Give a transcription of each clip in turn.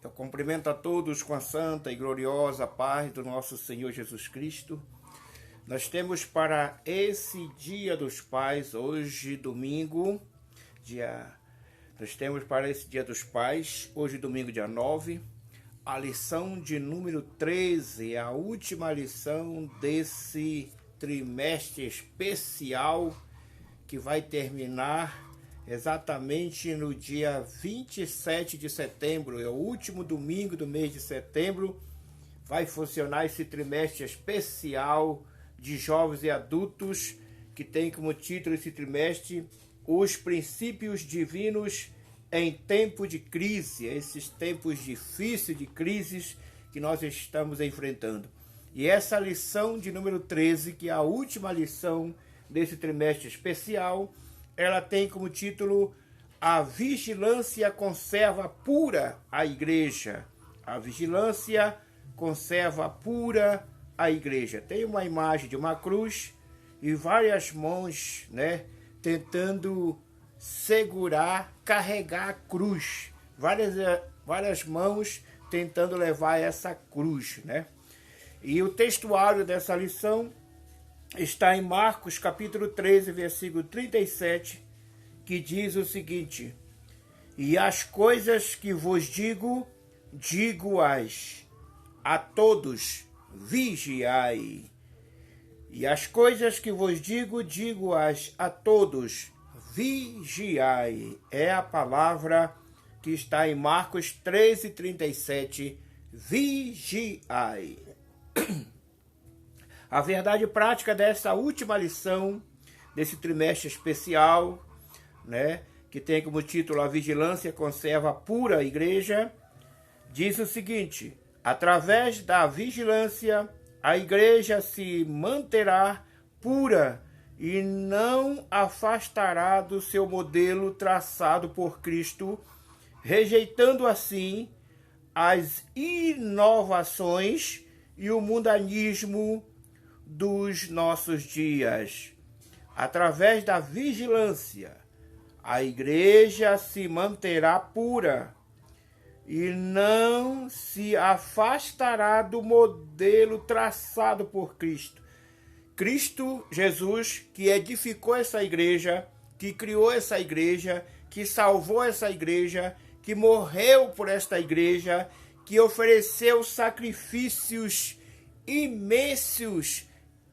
Eu cumprimento a todos com a santa e gloriosa paz do nosso Senhor Jesus Cristo. Nós temos para esse Dia dos Pais, hoje domingo, dia 9, a lição de número 13, a última lição desse trimestre especial que vai terminar exatamente no dia 27 de setembro, é o último domingo do mês de setembro. Vai funcionar esse trimestre especial de jovens e adultos, que tem como título esse trimestre Os Princípios Divinos em Tempo de Crise, esses tempos difíceis de crises que nós estamos enfrentando. E essa lição de número 13, que é a última lição desse trimestre especial, ela tem como título A Vigilância Conserva Pura a Igreja. A vigilância conserva pura a igreja. Tem uma imagem de uma cruz e várias mãos, tentando segurar, carregar a cruz. Várias mãos tentando levar essa cruz, E o textuário dessa lição está em Marcos capítulo 13, versículo 37, que diz o seguinte: E as coisas que vos digo, digo-as a todos, vigiai. E as coisas que vos digo, digo-as a todos, vigiai. É a palavra que está em Marcos 13, 37, vigiai. A verdade prática dessa última lição, desse trimestre especial, que tem como título A Vigilância Conserva Pura a Igreja, diz o seguinte: através da vigilância, a igreja se manterá pura e não afastará do seu modelo traçado por Cristo, rejeitando assim as inovações e o mundanismo dos nossos dias. Através da vigilância, a igreja se manterá pura e não se afastará do modelo traçado por Cristo. Cristo Jesus, que edificou essa igreja, que criou essa igreja, que salvou essa igreja, que morreu por esta igreja, que ofereceu sacrifícios imensos,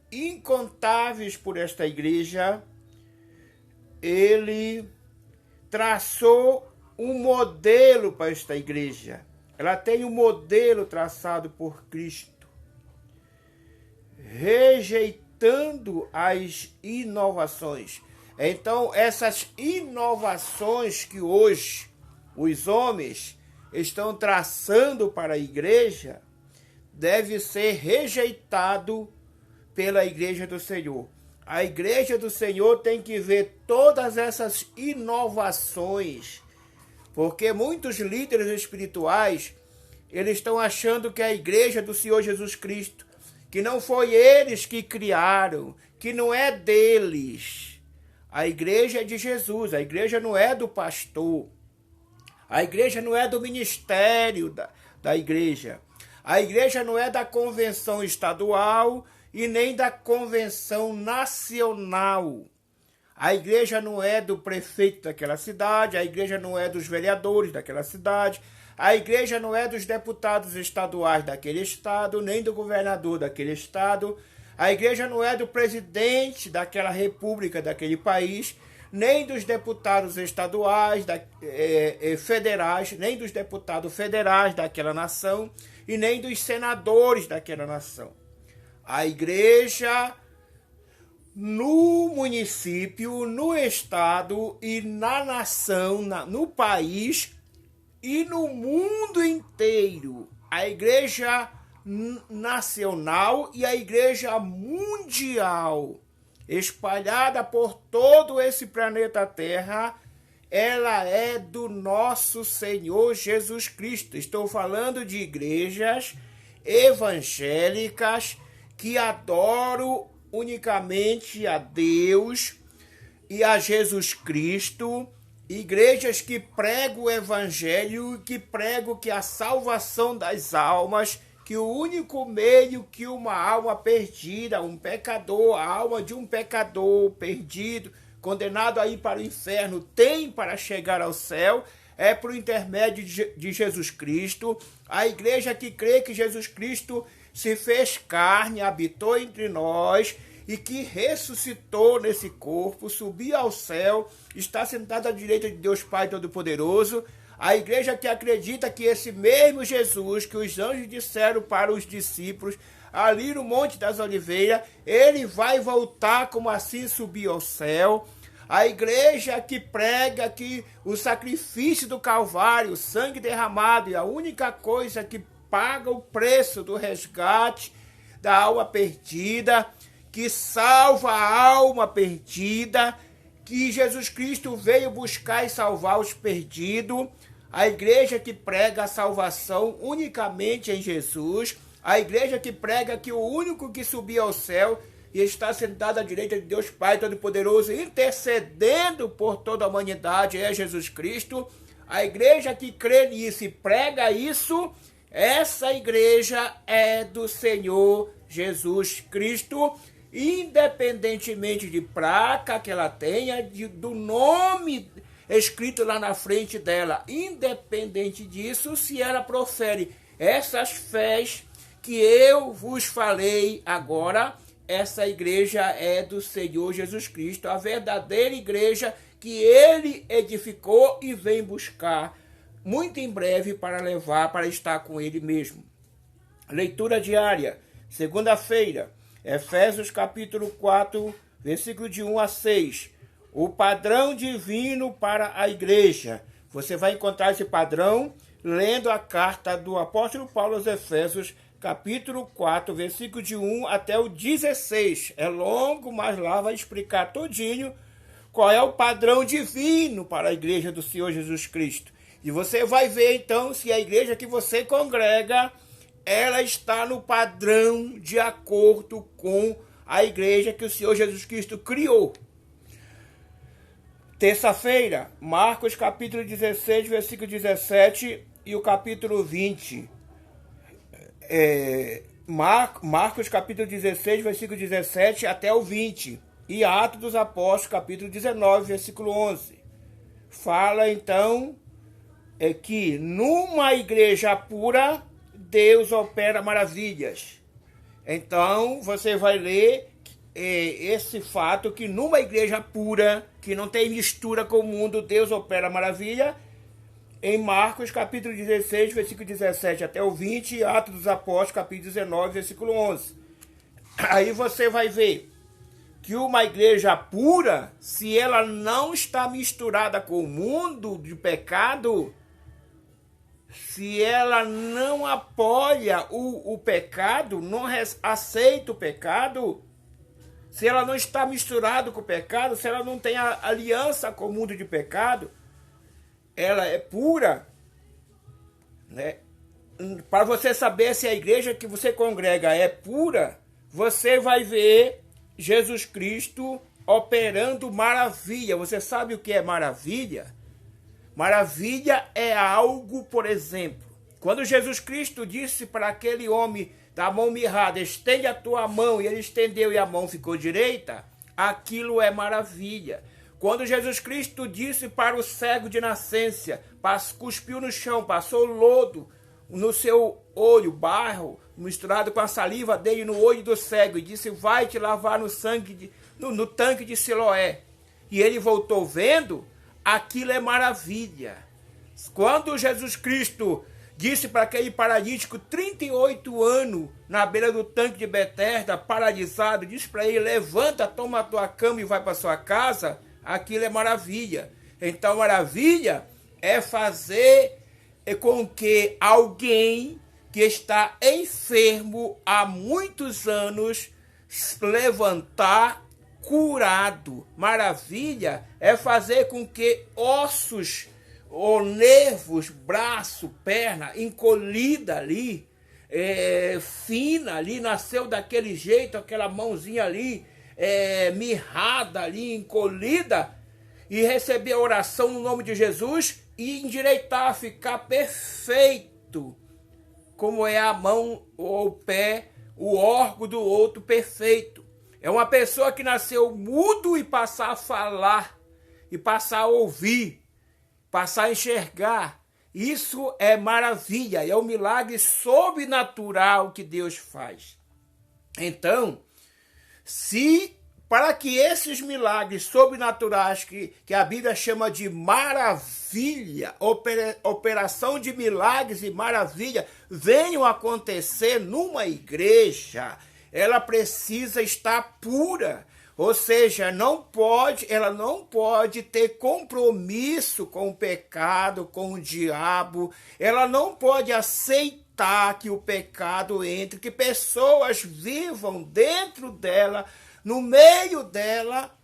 incontáveis por esta igreja. Ele traçou um modelo para esta igreja. Ela tem um modelo traçado por Cristo, rejeitando as inovações. Então, essas inovações que hoje os homens estão traçando para a igreja deve ser rejeitado pela igreja do Senhor. A igreja do Senhor tem que ver todas essas inovações, porque muitos líderes espirituais, eles estão achando que a igreja do Senhor Jesus Cristo, que não foi eles que criaram, que não é deles. A igreja é de Jesus, a igreja não é do pastor, a igreja não é do ministério da igreja, a igreja não é da convenção estadual e nem da convenção nacional. A igreja não é do prefeito daquela cidade, a igreja não é dos vereadores daquela cidade, a igreja não é dos deputados estaduais daquele estado, nem do governador daquele estado, a igreja não é do presidente daquela república, daquele país, nem dos deputados estaduais, federais, nem dos deputados federais daquela nação e nem dos senadores daquela nação. A igreja no município, no estado e na nação, no país e no mundo inteiro. A igreja nacional e a igreja mundial, espalhada por todo esse planeta Terra, ela é do nosso Senhor Jesus Cristo. Estou falando de igrejas evangélicas que adoram unicamente a Deus e a Jesus Cristo igrejas que pregam o evangelho, que pregam que a salvação das almas, que o único meio que uma alma perdida, um pecador, a alma de um pecador perdido, condenado a ir para o inferno, tem para chegar ao céu, é por intermédio de Jesus Cristo. A igreja que crê que Jesus Cristo se fez carne, habitou entre nós e que ressuscitou nesse corpo, subiu ao céu, está sentado à direita de Deus Pai Todo-Poderoso. A igreja que acredita que esse mesmo Jesus, que os anjos disseram para os discípulos, ali no Monte das Oliveiras, ele vai voltar como assim subiu ao céu. A igreja que prega que o sacrifício do Calvário, o sangue derramado, é a única coisa que paga o preço do resgate da alma perdida, que salva a alma perdida, que Jesus Cristo veio buscar e salvar os perdidos. A igreja que prega a salvação unicamente em Jesus. A igreja que prega que o único que subiu ao céu e está sentado à direita de Deus Pai Todo-Poderoso, intercedendo por toda a humanidade, é Jesus Cristo. A igreja que crê nisso e prega isso, essa igreja é do Senhor Jesus Cristo, independentemente de placa que ela tenha, do nome escrito lá na frente dela. Independente disso, se ela profere essas fés que eu vos falei agora, essa igreja é do Senhor Jesus Cristo, a verdadeira igreja que ele edificou e vem buscar muito em breve para levar para estar com ele mesmo. Leitura diária, segunda-feira, Efésios capítulo 4, versículo de 1 a 6. O padrão divino para a igreja. Você vai encontrar esse padrão lendo a carta do apóstolo Paulo aos Efésios, capítulo 4, versículo de 1 até o 16. É longo, mas lá vai explicar todinho qual é o padrão divino para a igreja do Senhor Jesus Cristo. E você vai ver então se a igreja que você congrega, ela está no padrão de acordo com a igreja que o Senhor Jesus Cristo criou. Terça-feira, Marcos capítulo 16, versículo 17 e o capítulo 20. Marcos capítulo 16, versículo 17 até o 20. E Atos dos Apóstolos capítulo 19, versículo 11. Fala então que numa igreja pura, Deus opera maravilhas. Então você vai ler esse fato que numa igreja pura, que não tem mistura com o mundo, Deus opera maravilha, em Marcos capítulo 16, versículo 17 até o 20, e Atos dos Apóstolos capítulo 19, versículo 11. Aí você vai ver que uma igreja pura, se ela não está misturada com o mundo de pecado, se ela não apoia o pecado, não aceita o pecado, se ela não está misturada com o pecado, se ela não tem aliança com o mundo de pecado, ela é pura, né? Para você saber se a igreja que você congrega é pura, você vai ver Jesus Cristo operando maravilha. Você sabe o que é maravilha? Maravilha é algo, por exemplo, quando Jesus Cristo disse para aquele homem da mão mirrada, estende a tua mão, e ele estendeu e a mão ficou direita, aquilo é maravilha. Quando Jesus Cristo disse para o cego de nascença, cuspiu no chão, passou lodo no seu olho, barro, misturado com a saliva dele no olho do cego, e disse, vai te lavar no tanque de Siloé. E ele voltou vendo, aquilo é maravilha. Quando Jesus Cristo disse para aquele paralítico, 38 anos, na beira do tanque de Betesda, paralisado, disse para ele, levanta, toma a tua cama e vai para sua casa, aquilo é maravilha. Então, maravilha é fazer com que alguém que está enfermo há muitos anos levantar curado. Maravilha é fazer com que ossos ou nervos, braço, perna, encolhida ali, fina ali, nasceu daquele jeito, aquela mãozinha ali, mirrada ali, encolhida, e receber a oração no nome de Jesus e endireitar, ficar perfeito, como é a mão ou o pé, o órgão do outro perfeito. É uma pessoa que nasceu mudo e passar a falar, e passar a ouvir, passar a enxergar. Isso é maravilha, é um milagre sobrenatural que Deus faz. Então, para que esses milagres sobrenaturais que a Bíblia chama de maravilha, operação de milagres e maravilha, venham acontecer numa igreja, ela precisa estar pura. Ou seja, ela não pode ter compromisso com o pecado, com o diabo. Ela não pode aceitar que o pecado entre, que pessoas vivam dentro dela, no meio dela,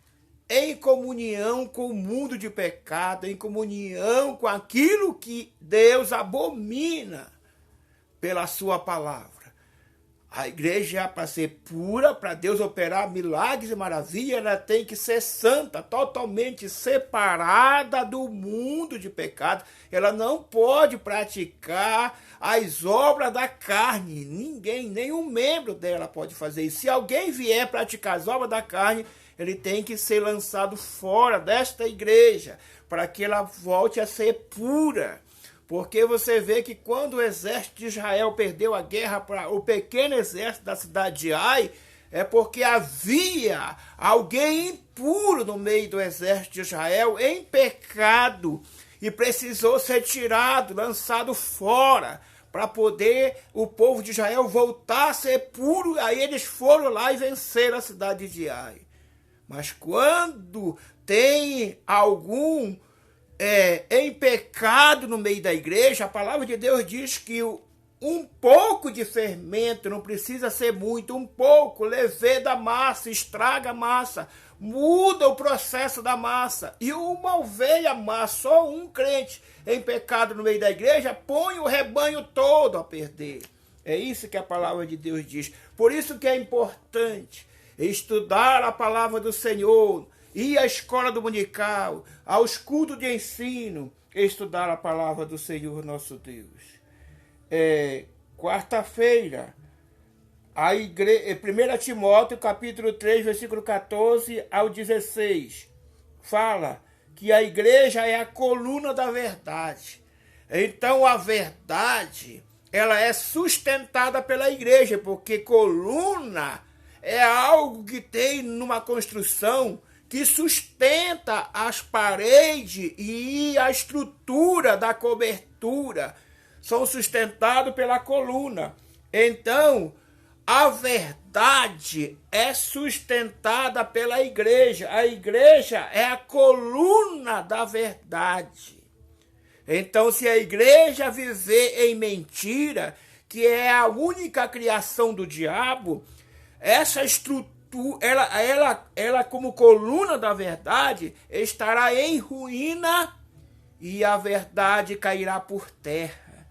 em comunhão com o mundo de pecado, em comunhão com aquilo que Deus abomina pela sua palavra. A igreja, para ser pura, para Deus operar milagres e maravilhas, ela tem que ser santa, totalmente separada do mundo de pecado. Ela não pode praticar as obras da carne. Ninguém, nenhum membro dela pode fazer isso. Se alguém vier praticar as obras da carne, ele tem que ser lançado fora desta igreja, para que ela volte a ser pura. Porque você vê que quando o exército de Israel perdeu a guerra para o pequeno exército da cidade de Ai, é porque havia alguém impuro no meio do exército de Israel, em pecado, e precisou ser tirado, lançado fora, para poder o povo de Israel voltar a ser puro. Aí eles foram lá e venceram a cidade de Ai. Mas quando tem algum em pecado no meio da igreja, a palavra de Deus diz que um pouco de fermento, não precisa ser muito, um pouco, leveda a massa, estraga a massa, muda o processo da massa. E uma ovelha má, só um crente em pecado no meio da igreja, põe o rebanho todo a perder. É isso que a palavra de Deus diz. Por isso que é importante estudar a palavra do Senhor, ir à escola dominical, aos cultos de ensino, estudar a palavra do Senhor nosso Deus. Quarta-feira, a igreja, 1 Timóteo, capítulo 3, versículo 14 ao 16, fala que a igreja é a coluna da verdade. Então, a verdade, ela é sustentada pela igreja, porque coluna é algo que tem numa construção que sustenta as paredes e a estrutura da cobertura, são sustentados pela coluna. Então, a verdade é sustentada pela igreja. A igreja é a coluna da verdade. Então, se a igreja viver em mentira, que é a única criação do diabo, essa estrutura, ela como coluna da verdade, estará em ruína e a verdade cairá por terra.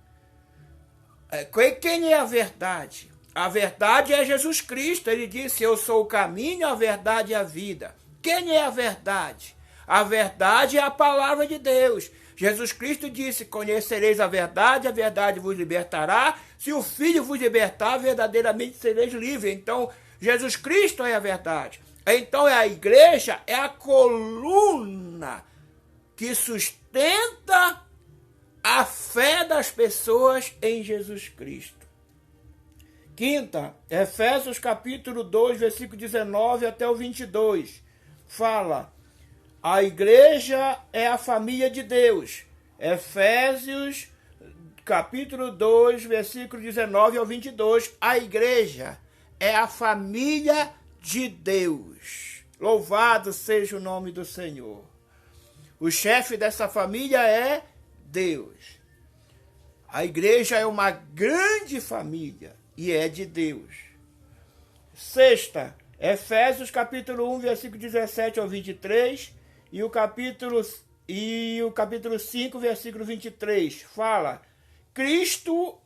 Quem é a verdade? A verdade é Jesus Cristo. Ele disse: eu sou o caminho, a verdade e a vida. Quem é a verdade? A verdade é a palavra de Deus. Jesus Cristo disse: conhecereis a verdade vos libertará. Se o Filho vos libertar, verdadeiramente sereis livres. Então, Jesus Cristo é a verdade. Então, a igreja é a coluna que sustenta a fé das pessoas em Jesus Cristo. Quinta, Efésios capítulo 2, versículo 19 até o 22. Fala: a igreja é a família de Deus. Efésios capítulo 2, versículo 19 ao 22. A igreja é a família de Deus. Louvado seja o nome do Senhor. O chefe dessa família é Deus. A igreja é uma grande família e é de Deus. Sexta, Efésios capítulo 1, versículo 17 ao 23 e o capítulo 5, versículo 23, fala: Cristo,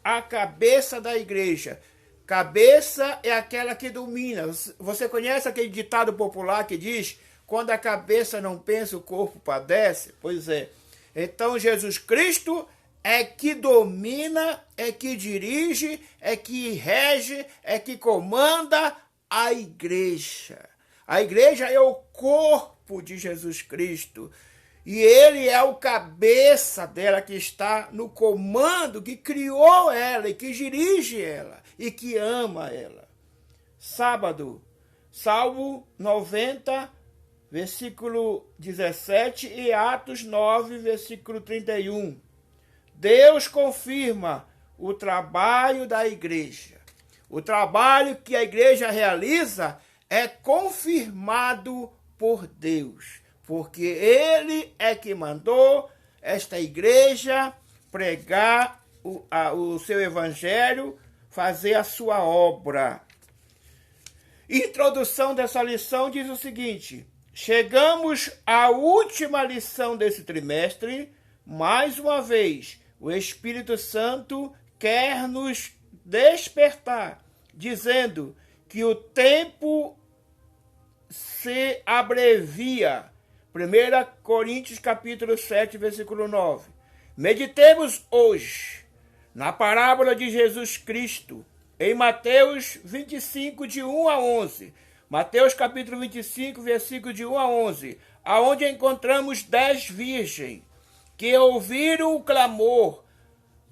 a cabeça da igreja. Cabeça é aquela que domina. Você conhece aquele ditado popular que diz: quando a cabeça não pensa, o corpo padece? Pois é. Então Jesus Cristo é que domina, é que dirige, é que rege, é que comanda a igreja. A igreja é o corpo de Jesus Cristo. E ele é o cabeça dela, que está no comando, que criou ela e que dirige ela e que ama ela. Sábado, Salmo 90, versículo 17 e Atos 9, versículo 31. Deus confirma o trabalho da igreja. O trabalho que a igreja realiza é confirmado por Deus, porque Ele é que mandou esta igreja pregar o seu evangelho, fazer a sua obra. Introdução dessa lição diz o seguinte: chegamos à última lição desse trimestre. Mais uma vez, o Espírito Santo quer nos despertar, dizendo que o tempo se abrevia. 1 Coríntios capítulo 7, versículo 9. Meditemos hoje na parábola de Jesus Cristo, em Mateus 25, de 1 a 11. Mateus capítulo 25, versículo de 1 a 11, aonde encontramos 10 virgens que ouviram o clamor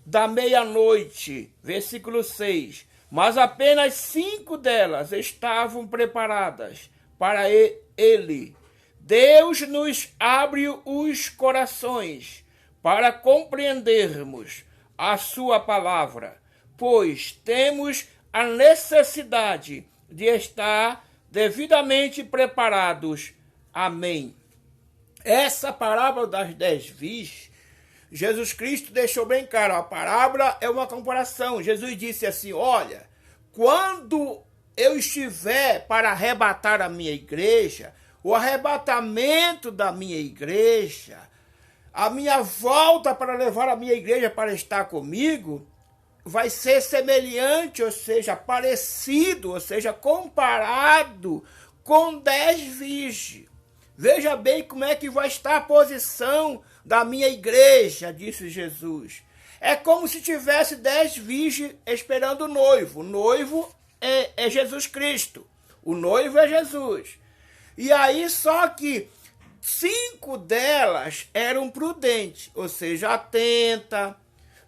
da meia-noite, versículo 6, mas apenas 5 delas estavam preparadas para ele. Deus nos abre os corações para compreendermos a sua palavra, pois temos a necessidade de estar devidamente preparados. Amém. Essa parábola das 10 virgens, Jesus Cristo deixou bem claro, a parábola é uma comparação. Jesus disse assim: olha, quando eu estiver para arrebatar a minha igreja, o arrebatamento da minha igreja, a minha volta para levar a minha igreja para estar comigo, vai ser semelhante, ou seja, parecido, ou seja, comparado com 10 virgens. Veja bem como é que vai estar a posição da minha igreja, disse Jesus. É como se tivesse 10 virgens esperando o noivo. O noivo é Jesus Cristo. O noivo é Jesus. E aí, só que 5 delas eram prudentes, ou seja, atenta,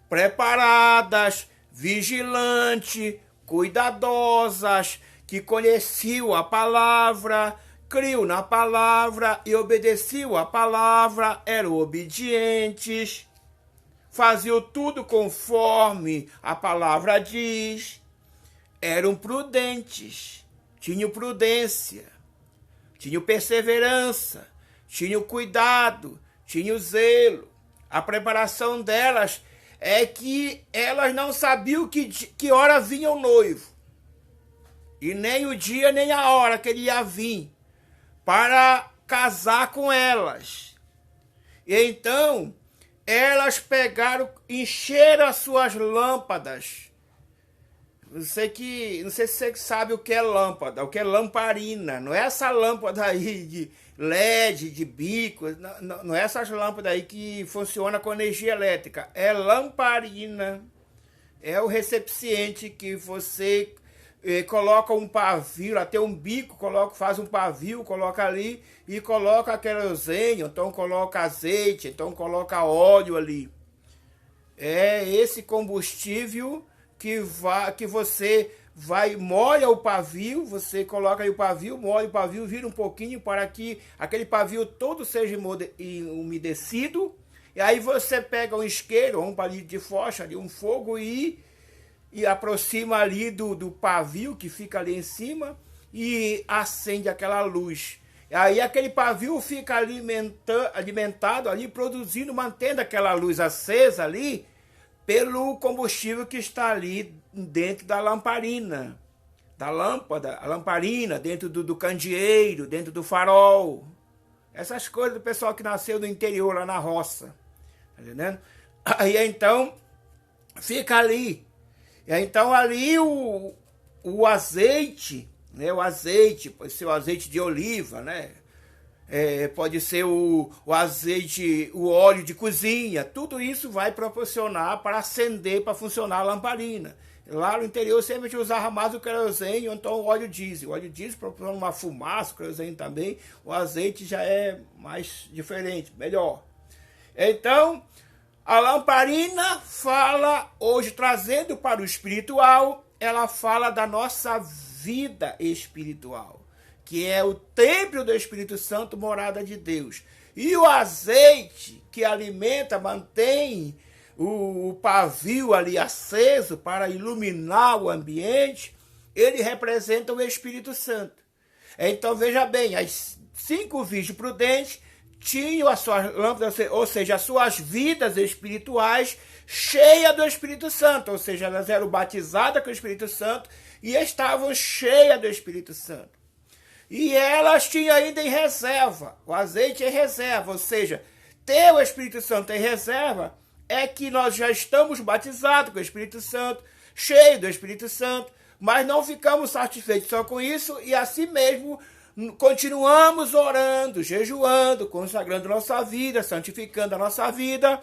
preparadas, vigilantes, cuidadosas, que conheciam a palavra, criam na palavra e obedeciam a palavra, eram obedientes, faziam tudo conforme a palavra diz, eram prudentes, tinham prudência, tinham perseverança, tinham cuidado, tinham zelo. A preparação delas é que elas não sabiam que hora vinha o noivo, e nem o dia nem a hora que ele ia vir para casar com elas. E então elas pegaram, encheram as suas lâmpadas. Não sei se você sabe o que é lâmpada, o que é lamparina. Não é essa lâmpada aí de LED, de bico, não é essas lâmpadas aí que funcionam com energia elétrica. É lamparina. É o recipiente que você coloca um pavio, até um bico, faz um pavio, coloca ali e coloca querosene, então coloca azeite, então coloca óleo ali. É esse combustível que você vai, molha o pavio, você coloca aí o pavio, molha o pavio, vira um pouquinho para que aquele pavio todo seja umedecido, e aí você pega um isqueiro, um palito de fósforo, ali, um fogo e aproxima ali do pavio que fica ali em cima e acende aquela luz. Aí aquele pavio fica alimentado ali, produzindo, mantendo aquela luz acesa ali, pelo combustível que está ali dentro da lamparina, da lâmpada, a lamparina, dentro do candeeiro, dentro do farol. Essas coisas do pessoal que nasceu no interior, lá na roça. Tá entendendo? Aí então, fica ali. E então ali o azeite, né? O azeite, pode ser o azeite de oliva, né? pode ser o azeite, o óleo de cozinha, tudo isso vai proporcionar para acender, para funcionar a lamparina. Lá no interior sempre a gente usava mais o querosene ou então o óleo diesel. O óleo diesel proporciona uma fumaça, o querosene também. O azeite já é mais diferente, melhor. Então, a lamparina fala, hoje trazendo para o espiritual, ela fala da nossa vida espiritual, que é o templo do Espírito Santo, morada de Deus. E o azeite que alimenta, mantém o pavio ali aceso para iluminar o ambiente, ele representa o Espírito Santo. Então veja bem, as 5 virgens prudentes tinham as suas lâmpadas, ou seja, as suas vidas espirituais cheias do Espírito Santo, ou seja, elas eram batizadas com o Espírito Santo e estavam cheias do Espírito Santo. E elas tinham ainda em reserva, o azeite em reserva, ou seja, ter o Espírito Santo em reserva é que nós já estamos batizados com o Espírito Santo, cheios do Espírito Santo, mas não ficamos satisfeitos só com isso e assim mesmo continuamos orando, jejuando, consagrando nossa vida, santificando a nossa vida.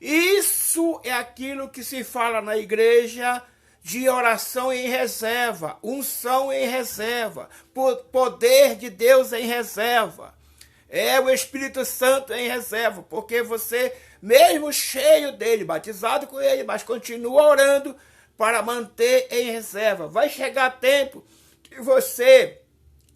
Isso é aquilo que se fala na igreja de oração em reserva, unção em reserva, poder de Deus em reserva. É o Espírito Santo em reserva, porque você, mesmo cheio dele, batizado com ele, mas continua orando para manter em reserva. Vai chegar tempo que você,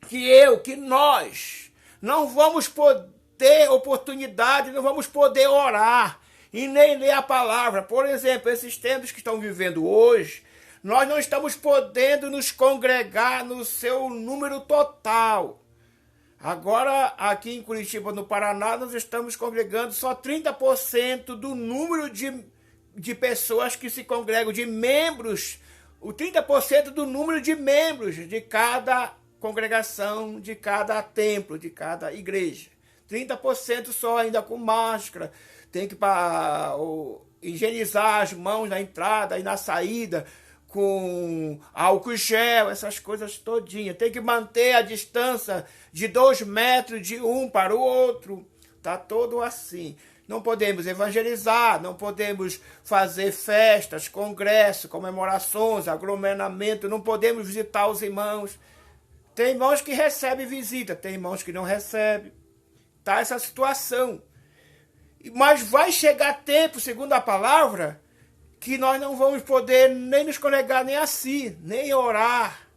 que eu, que nós não vamos poder oportunidade, não vamos poder orar e nem ler a palavra. Por exemplo, esses tempos que estão vivendo hoje, nós não estamos podendo nos congregar no seu número total. Agora, aqui em Curitiba, no Paraná, nós estamos congregando só 30% do número de pessoas que se congregam, de membros, o 30% do número de membros de cada congregação, de cada templo, de cada igreja. 30% só ainda com máscara, tem que higienizar as mãos na entrada e na saída, com álcool gel, essas coisas todinhas. Tem que manter a distância de 2 metros de um para o outro. Tá todo assim. Não podemos evangelizar, não podemos fazer festas, congressos, comemorações, aglomeramento, não podemos visitar os irmãos. Tem irmãos que recebem visita, tem irmãos que não recebem. Tá essa situação. Mas vai chegar tempo, segundo a palavra, que nós não vamos poder nem nos congregar nem assim, nem orar,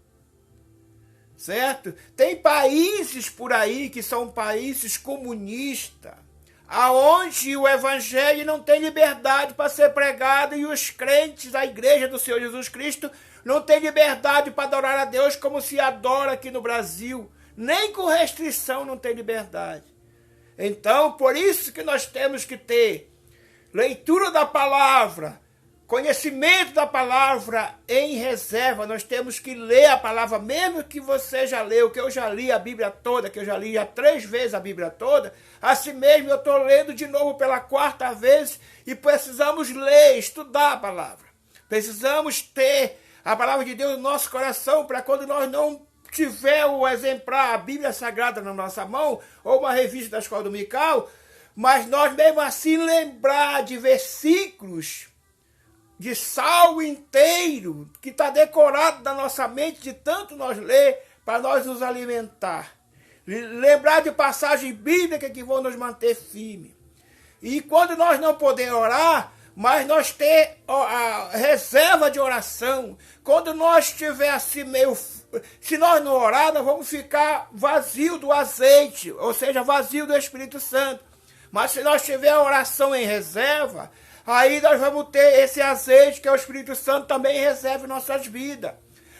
certo? Tem países por aí que são países comunistas, aonde o evangelho não tem liberdade para ser pregado e os crentes da igreja do Senhor Jesus Cristo não tem liberdade para adorar a Deus como se adora aqui no Brasil, nem com restrição não tem liberdade. Então, por isso que nós temos que ter leitura da palavra, conhecimento da palavra em reserva. Nós temos que ler a palavra, mesmo que você já leu, que eu já li a Bíblia toda, que eu já li 3 vezes a Bíblia toda, assim mesmo eu estou lendo de novo pela 4ª vez e precisamos ler, estudar a palavra. Precisamos ter a palavra de Deus no nosso coração para quando nós não tiver o exemplar, a Bíblia Sagrada na nossa mão, ou uma revista da Escola Dominical, mas nós mesmo assim lembrar de versículos de salmo inteiro, que está decorado na nossa mente de tanto nós ler, para nós nos alimentar. Lembrar de passagens bíblicas que vão nos manter firmes. E quando nós não podemos orar, mas nós ter a reserva de oração, quando nós estiver assim meio... Se nós não orar, nós vamos ficar vazio do azeite, ou seja, vazio do Espírito Santo. Mas se nós tivermos a oração em reserva, aí nós vamos ter esse azeite que é o Espírito Santo também reserva em nossas vidas.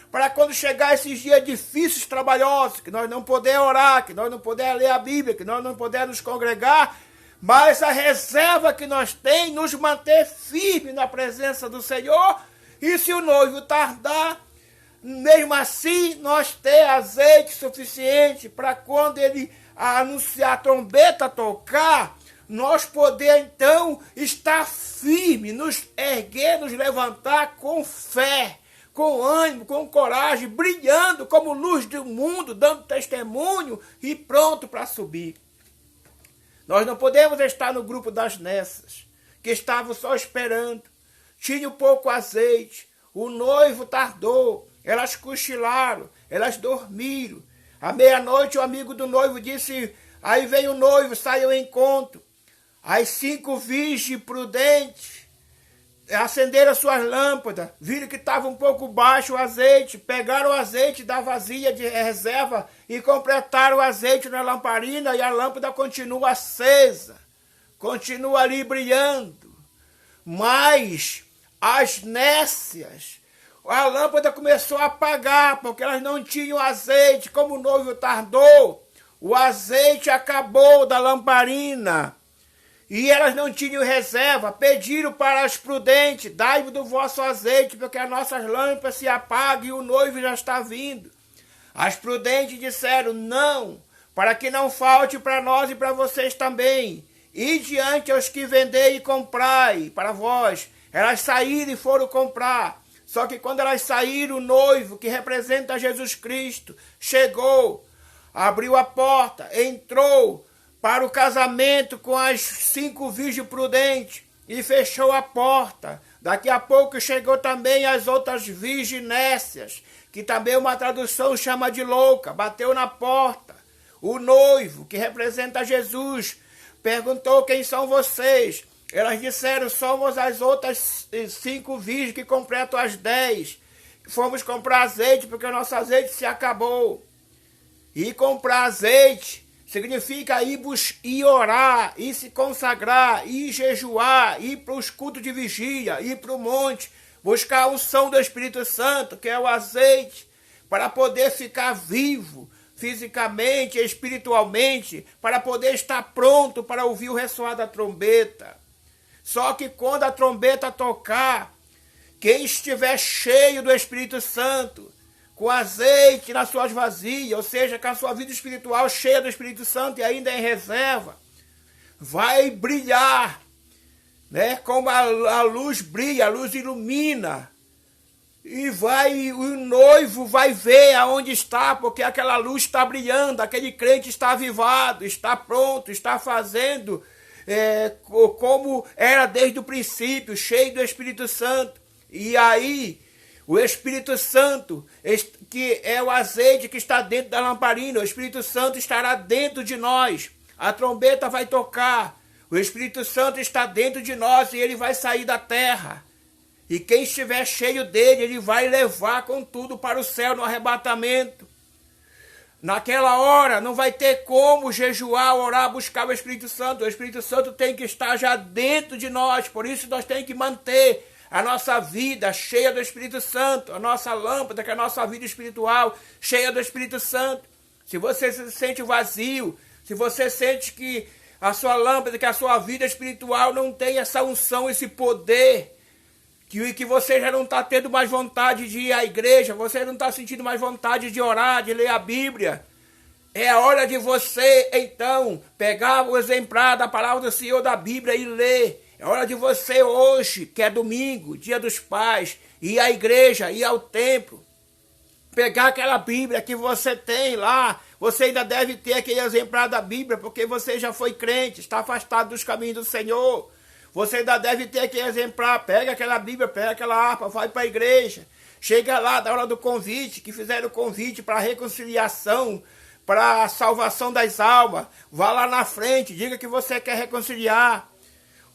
Para quando chegar esses dias difíceis, trabalhosos, que nós não podemos orar, que nós não podemos ler a Bíblia, que nós não podemos nos congregar, mas a reserva que nós temos nos manter firmes na presença do Senhor. E se o noivo tardar, mesmo assim nós ter azeite suficiente para quando ele anunciar a trombeta tocar, nós poder então estar firme, nos erguer, nos levantar com fé, com ânimo, com coragem, brilhando como luz do mundo, dando testemunho e pronto para subir. Nós não podemos estar no grupo das nécias, que estavam só esperando. Tinha pouco azeite, o noivo tardou, elas cochilaram, elas dormiram. À meia-noite o amigo do noivo disse, aí vem o noivo, sai ao encontro. As 5 virgens prudentes acenderam suas lâmpadas, viram que estava um pouco baixo o azeite, pegaram o azeite da vasilha de reserva e completaram o azeite na lamparina e a lâmpada continua acesa, continua ali brilhando. Mas as nécias, a lâmpada começou a apagar, porque elas não tinham azeite, como o noivo tardou, o azeite acabou da lamparina. E elas não tinham reserva, pediram para as prudentes, dai-me do vosso azeite, porque as nossas lâmpadas se apagam e o noivo já está vindo. As prudentes disseram, não, para que não falte para nós e para vocês também. E diante aos que vendei e comprai para vós. Elas saíram e foram comprar. Só que quando elas saíram, o noivo, que representa Jesus Cristo, chegou, abriu a porta, entrou para o casamento com as 5 virgens prudentes e fechou a porta. Daqui a pouco chegou também as outras virgens nécias, que também uma tradução chama de louca, bateu na porta. O noivo, que representa Jesus, perguntou quem são vocês. Elas disseram, somos as outras 5 virgens que completam as 10. Fomos comprar azeite porque o nosso azeite se acabou. E comprar azeite significa ir orar, ir se consagrar, ir jejuar, ir para os cultos de vigília, ir para o monte, buscar a unção do Espírito Santo, que é o azeite, para poder ficar vivo fisicamente, espiritualmente, para poder estar pronto para ouvir o ressoar da trombeta. Só que quando a trombeta tocar, quem estiver cheio do Espírito Santo, com azeite nas suas vasilhas, ou seja, com a sua vida espiritual cheia do Espírito Santo e ainda em reserva, vai brilhar, né? Como a luz brilha, a luz ilumina, e o noivo vai ver aonde está, porque aquela luz está brilhando, aquele crente está avivado, está pronto, está fazendo como era desde o princípio, cheio do Espírito Santo. E aí o Espírito Santo, que é o azeite que está dentro da lamparina, o Espírito Santo estará dentro de nós. A trombeta vai tocar, o Espírito Santo está dentro de nós e ele vai sair da terra. E quem estiver cheio dele, ele vai levar com tudo para o céu no arrebatamento. Naquela hora não vai ter como jejuar, orar, buscar o Espírito Santo. O Espírito Santo tem que estar já dentro de nós, por isso nós temos que manter a nossa vida cheia do Espírito Santo, a nossa lâmpada, que é a nossa vida espiritual, cheia do Espírito Santo. Se você se sente vazio, se você sente que a sua lâmpada, que a sua vida espiritual não tem essa unção, esse poder, que você já não está tendo mais vontade de ir à igreja, você não está sentindo mais vontade de orar, de ler a Bíblia, é a hora de você, então, pegar o exemplar da palavra do Senhor da Bíblia e ler. É hora de você hoje, que é domingo, dia dos pais, ir à igreja, ir ao templo, pegar aquela Bíblia que você tem lá. Você ainda deve ter aquele exemplar da Bíblia, porque você já foi crente, está afastado dos caminhos do Senhor. Você ainda deve ter aquele exemplar, pega aquela Bíblia, pega aquela harpa, vai para a igreja. Chega lá, da hora do convite, que fizeram o convite para a reconciliação, para a salvação das almas. Vá lá na frente, diga que você quer reconciliar.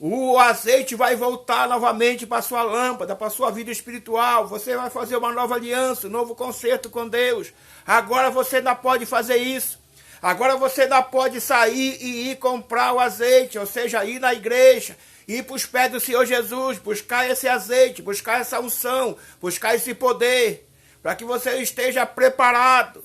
O azeite vai voltar novamente para a sua lâmpada, para a sua vida espiritual. Você vai fazer uma nova aliança, um novo concerto com Deus. Agora você ainda pode fazer isso. Agora você ainda pode sair e ir comprar o azeite, ou seja, ir na igreja, ir para os pés do Senhor Jesus, buscar esse azeite, buscar essa unção, buscar esse poder, para que você esteja preparado,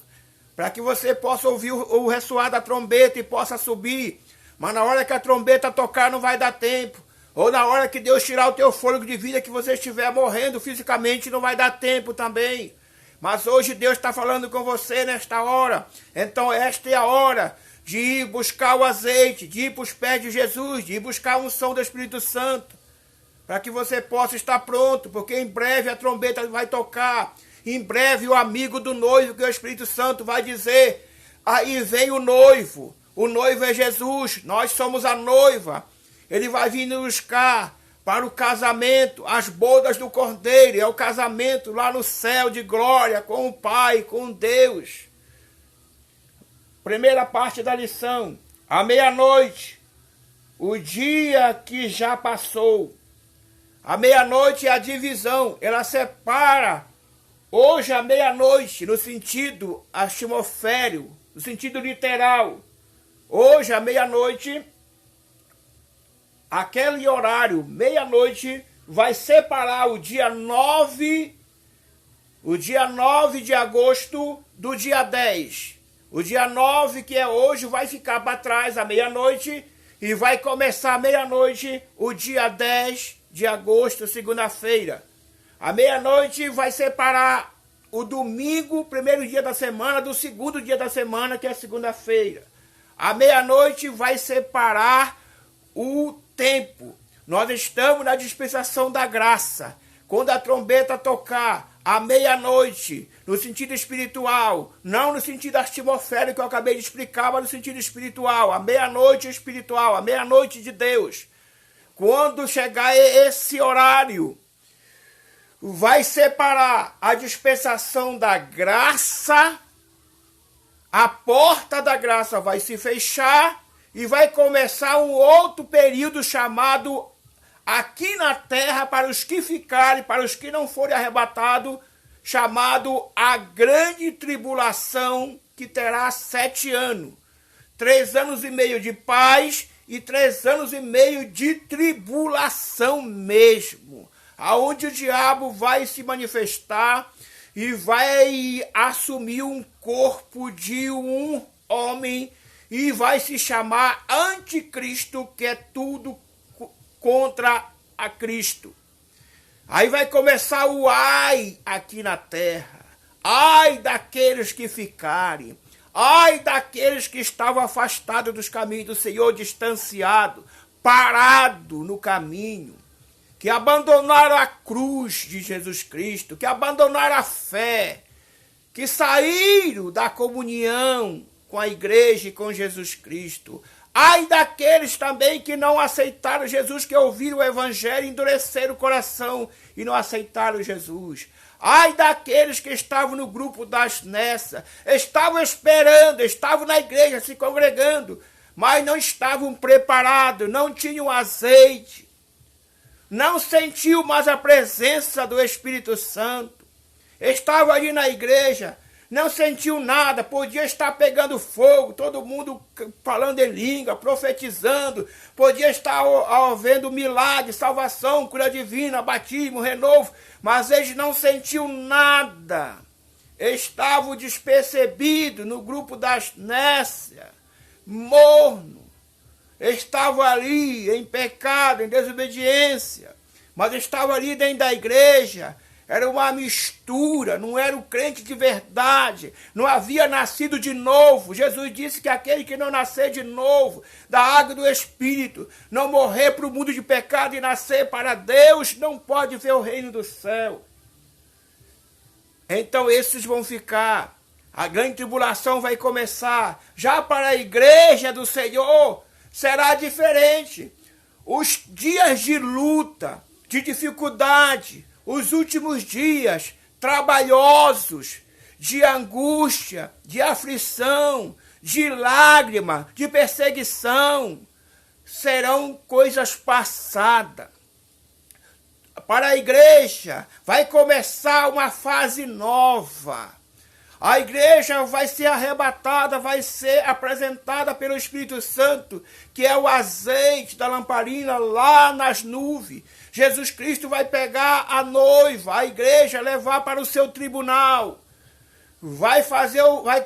para que você possa ouvir o ressoar da trombeta e possa subir. Mas na hora que a trombeta tocar não vai dar tempo. Ou na hora que Deus tirar o teu fôlego de vida, que você estiver morrendo fisicamente, não vai dar tempo também. Mas hoje Deus está falando com você nesta hora. Então esta é a hora de ir buscar o azeite, de ir para os pés de Jesus, de ir buscar a unção do Espírito Santo. Para que você possa estar pronto, porque em breve a trombeta vai tocar. Em breve o amigo do noivo, que é o Espírito Santo, vai dizer, aí vem o noivo. O noivo é Jesus, nós somos a noiva. Ele vai vir nos buscar para o casamento, as bodas do Cordeiro. É o casamento lá no céu de glória com o Pai, com Deus. Primeira parte da lição. À meia-noite, o dia que já passou. A meia-noite é a divisão. Ela separa hoje à meia-noite, no sentido atmosférico, no sentido literal. Hoje à meia-noite, aquele horário, meia-noite, vai separar o dia 9 de agosto do dia 10. O dia 9, que é hoje, vai ficar para trás à meia-noite e vai começar à meia-noite o dia 10 de agosto, segunda-feira. À meia-noite vai separar o domingo, primeiro dia da semana, do segundo dia da semana, que é segunda-feira. À meia-noite vai separar o tempo. Nós estamos na dispensação da graça. Quando a trombeta tocar à meia-noite, no sentido espiritual, não no sentido atmosférico que eu acabei de explicar, mas no sentido espiritual, a meia-noite espiritual, a meia-noite de Deus. Quando chegar esse horário, vai separar a dispensação da graça, a porta da graça vai se fechar e vai começar um outro período chamado aqui na terra, para os que ficarem, para os que não forem arrebatados, chamado a grande tribulação, que terá 7 anos. 3 anos e meio de paz e 3 anos e meio de tribulação mesmo, aonde o diabo vai se manifestar e vai assumir um corpo de um homem e vai se chamar anticristo, que é tudo contra a Cristo. Aí vai começar o ai aqui na terra. Ai daqueles que ficarem. Ai daqueles que estavam afastados dos caminhos do Senhor, distanciados, parados no caminho, que abandonaram a cruz de Jesus Cristo, que abandonaram a fé, que saíram da comunhão com a igreja e com Jesus Cristo. Ai daqueles também que não aceitaram Jesus, que ouviram o evangelho, endureceram o coração e não aceitaram Jesus. Ai daqueles que estavam no grupo das Nessas, estavam esperando, estavam na igreja se congregando, mas não estavam preparados, não tinham azeite, não sentiu mais a presença do Espírito Santo. Estava ali na igreja, não sentiu nada, podia estar pegando fogo, todo mundo falando em língua, profetizando, podia estar havendo milagre, salvação, cura divina, batismo, renovo, mas eles não sentiu nada. Estavam despercebidos no grupo das nécias, morno. Estavam ali em pecado, em desobediência, mas estavam ali dentro da igreja. Era uma mistura, não era o crente de verdade, não havia nascido de novo. Jesus disse que aquele que não nascer de novo, da água e do Espírito, não morrer para o mundo de pecado e nascer para Deus, não pode ver o reino do céu. Então esses vão ficar, a grande tribulação vai começar. Já para a igreja do Senhor será diferente. Os dias de luta, de dificuldade, os últimos dias trabalhosos, de angústia, de aflição, de lágrima, de perseguição, serão coisas passadas. Para a igreja vai começar uma fase nova. A igreja vai ser arrebatada, vai ser apresentada pelo Espírito Santo, que é o azeite da lamparina lá nas nuvens. Jesus Cristo vai pegar a noiva, a igreja, levar para o seu tribunal. Vai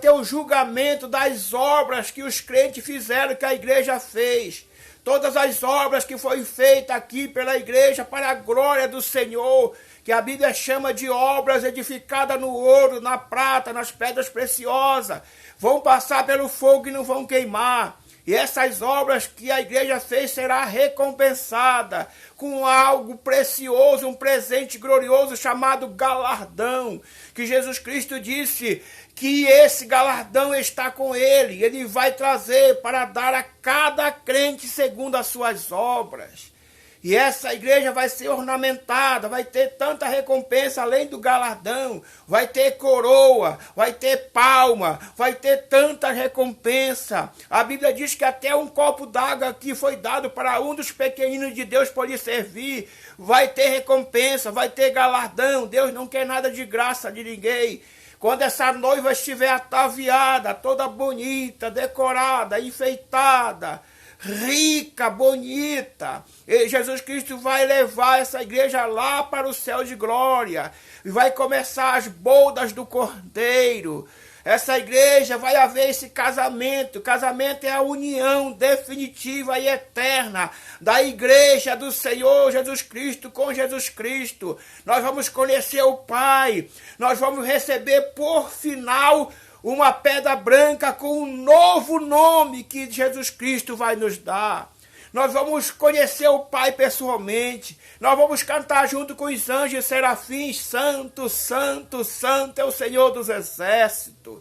ter o julgamento das obras que os crentes fizeram, que a igreja fez. Todas as obras que foram feitas aqui pela igreja para a glória do Senhor, que a Bíblia chama de obras edificadas no ouro, na prata, nas pedras preciosas, vão passar pelo fogo e não vão queimar. E essas obras que a igreja fez será recompensada com algo precioso, um presente glorioso chamado galardão. Que Jesus Cristo disse que esse galardão está com ele. Ele vai trazer para dar a cada crente segundo as suas obras. E essa igreja vai ser ornamentada, vai ter tanta recompensa além do galardão, vai ter coroa, vai ter palma, vai ter tanta recompensa. A Bíblia diz que até um copo d'água que foi dado para um dos pequeninos de Deus por lhe servir, vai ter recompensa, vai ter galardão. Deus não quer nada de graça de ninguém. Quando essa noiva estiver ataviada, toda bonita, decorada, enfeitada, rica, bonita, e Jesus Cristo vai levar essa igreja lá para o céu de glória, e vai começar as bodas do Cordeiro. Essa igreja vai haver esse casamento. Casamento é a união definitiva e eterna da igreja do Senhor Jesus Cristo com Jesus Cristo. Nós vamos conhecer o Pai, nós vamos receber por final uma pedra branca com um novo nome que Jesus Cristo vai nos dar. Nós vamos conhecer o Pai pessoalmente. Nós vamos cantar junto com os anjos e serafins: Santo, Santo, Santo é o Senhor dos Exércitos.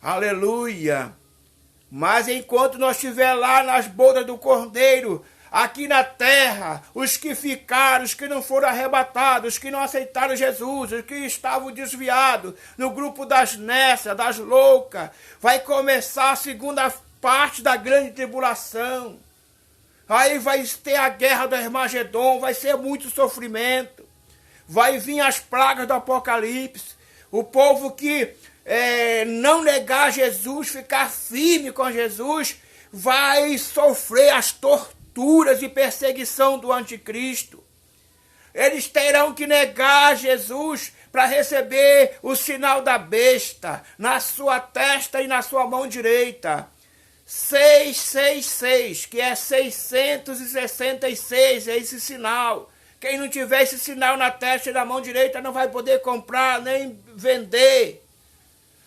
Aleluia! Mas enquanto nós estivermos lá nas bodas do Cordeiro, aqui na terra, os que ficaram, os que não foram arrebatados, os que não aceitaram Jesus, os que estavam desviados, no grupo das nécias, das loucas, vai começar a segunda parte da grande tribulação. Aí vai ter a guerra do Armagedon, vai ser muito sofrimento. Vai vir as pragas do Apocalipse. O povo que não negar Jesus, ficar firme com Jesus, vai sofrer as torturas e perseguição do anticristo. Eles terão que negar Jesus para receber o sinal da besta na sua testa e na sua mão direita. 666, que é 666, é esse sinal. Quem não tiver esse sinal na testa e na mão direita não vai poder comprar nem vender.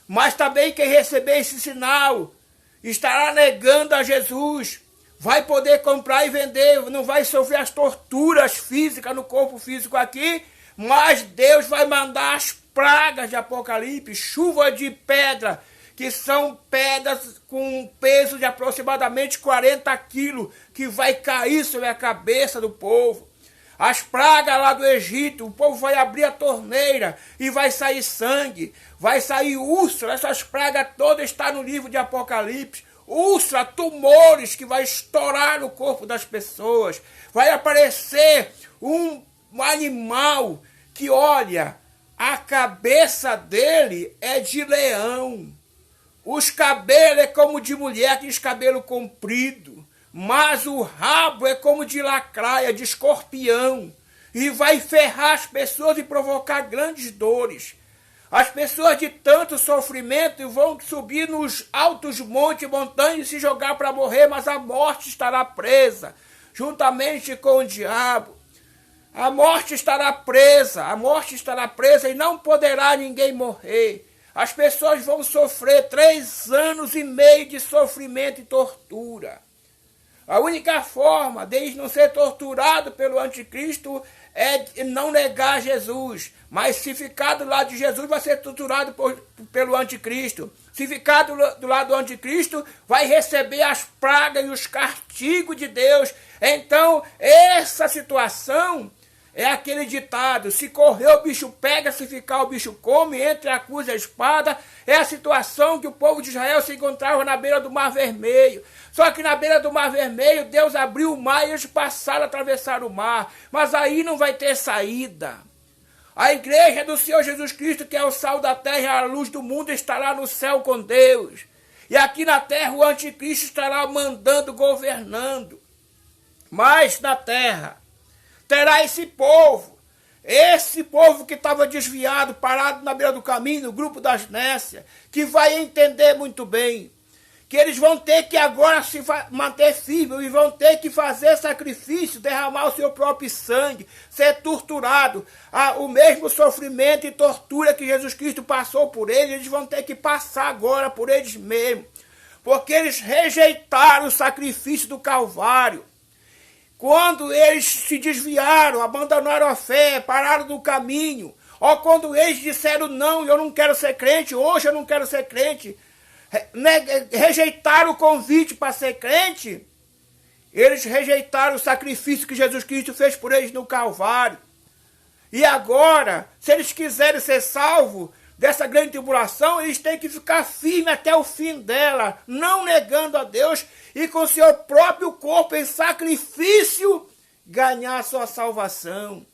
Mas também quem receber esse sinal estará negando a Jesus. Vai poder comprar e vender, não vai sofrer as torturas físicas no corpo físico aqui, mas Deus vai mandar as pragas de Apocalipse, chuva de pedra, que são pedras com um peso de aproximadamente 40 quilos, que vai cair sobre a cabeça do povo. As pragas lá do Egito, o povo vai abrir a torneira e vai sair sangue, vai sair úlcera. Essas pragas todas estão no livro de Apocalipse. Úlcera, tumores que vai estourar no corpo das pessoas. Vai aparecer um animal que, olha, a cabeça dele é de leão. Os cabelos é como de mulher, tem os cabelos compridos. Mas o rabo é como de lacraia, de escorpião. E vai ferrar as pessoas e provocar grandes dores. As pessoas de tanto sofrimento vão subir nos altos montes e montanhas e se jogar para morrer, mas a morte estará presa, juntamente com o diabo. A morte estará presa e não poderá ninguém morrer. As pessoas vão sofrer 3 anos e meio de sofrimento e tortura. A única forma deles não ser torturado pelo anticristo é não negar Jesus. Mas se ficar do lado de Jesus, vai ser torturado pelo anticristo. Se ficar do lado do anticristo, vai receber as pragas e os castigos de Deus. Então, essa situação é aquele ditado: se correr o bicho pega, se ficar o bicho come, entre a cruz e a espada. É a situação que o povo de Israel se encontrava na beira do Mar Vermelho. Só que na beira do Mar Vermelho, Deus abriu o mar e eles passaram a atravessar o mar. Mas aí não vai ter saída. A igreja do Senhor Jesus Cristo, que é o sal da terra e a luz do mundo, estará no céu com Deus. E aqui na terra o anticristo estará mandando, governando. Mas na terra terá esse povo que estava desviado, parado na beira do caminho, no grupo das nécias, que vai entender muito bem que eles vão ter que agora se manter firmes e vão ter que fazer sacrifício, derramar o seu próprio sangue, ser torturado. O mesmo sofrimento e tortura que Jesus Cristo passou por eles vão ter que passar agora por eles mesmos. porque eles rejeitaram o sacrifício do Calvário. Quando eles se desviaram, abandonaram a fé, pararam do caminho, ou quando eles disseram, não, eu não quero ser crente, hoje eu não quero ser crente, rejeitaram o convite para ser crente, eles rejeitaram o sacrifício que Jesus Cristo fez por eles no Calvário. E agora, se eles quiserem ser salvos dessa grande tribulação, eles têm que ficar firmes até o fim dela, não negando a Deus e com seu próprio corpo em sacrifício ganhar sua salvação.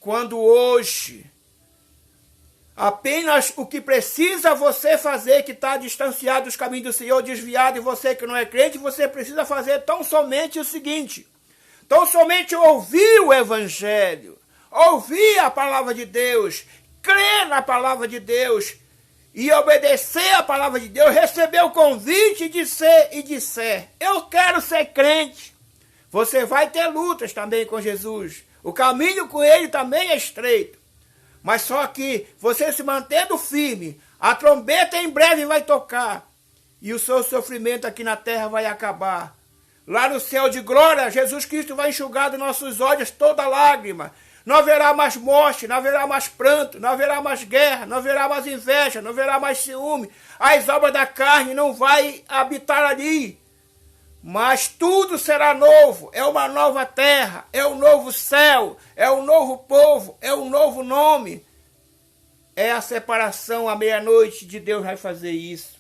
Quando hoje apenas o que precisa você fazer, que está distanciado dos caminhos do Senhor, desviado, e você que não é crente, você precisa fazer tão somente o seguinte: tão somente ouvir o Evangelho, ouvir a palavra de Deus, crer na palavra de Deus e obedecer a palavra de Deus, receber o convite e disser, eu quero ser crente. Você vai ter lutas também com Jesus. O caminho com ele também é estreito. Mas só que você se mantendo firme, a trombeta em breve vai tocar e o seu sofrimento aqui na terra vai acabar. Lá no céu de glória, Jesus Cristo vai enxugar dos nossos olhos toda lágrima. Não haverá mais morte, não haverá mais pranto, não haverá mais guerra, não haverá mais inveja, não haverá mais ciúme. As obras da carne não vai habitar ali. Mas tudo será novo, é uma nova terra, é um novo céu, é um novo povo, é um novo nome. É a separação à meia-noite de Deus vai fazer isso.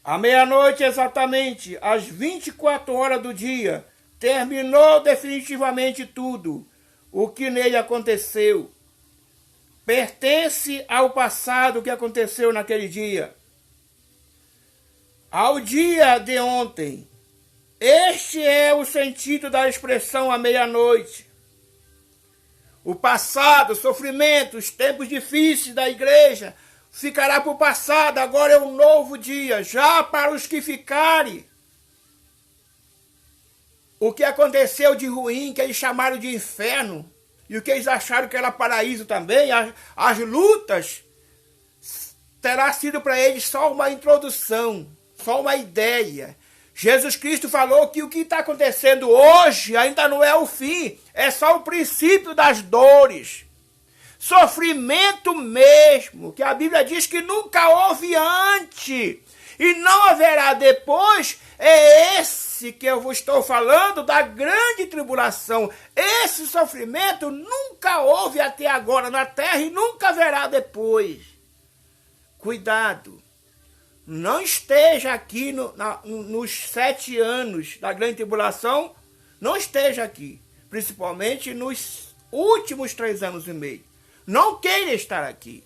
À meia-noite exatamente, às 24 horas do dia, terminou definitivamente tudo. O que nele aconteceu pertence ao passado que aconteceu naquele dia. Ao dia de ontem. Este é o sentido da expressão à meia-noite. O passado, o sofrimento, os tempos difíceis da igreja ficará para o passado, agora é um novo dia, já para os que ficarem. O que aconteceu de ruim, que eles chamaram de inferno, e o que eles acharam que era paraíso também, as lutas, terá sido para eles só uma introdução, só uma ideia. Jesus Cristo falou que o que está acontecendo hoje ainda não é o fim, é só o princípio das dores. Sofrimento mesmo, que a Bíblia diz que nunca houve antes e não haverá depois, é esse que eu vos estou falando da grande tribulação. Esse sofrimento nunca houve até agora na terra e nunca haverá depois. Cuidado, não esteja aqui nos 7 anos da grande tribulação, não esteja aqui, principalmente nos últimos 3 anos e meio. Não queira estar aqui.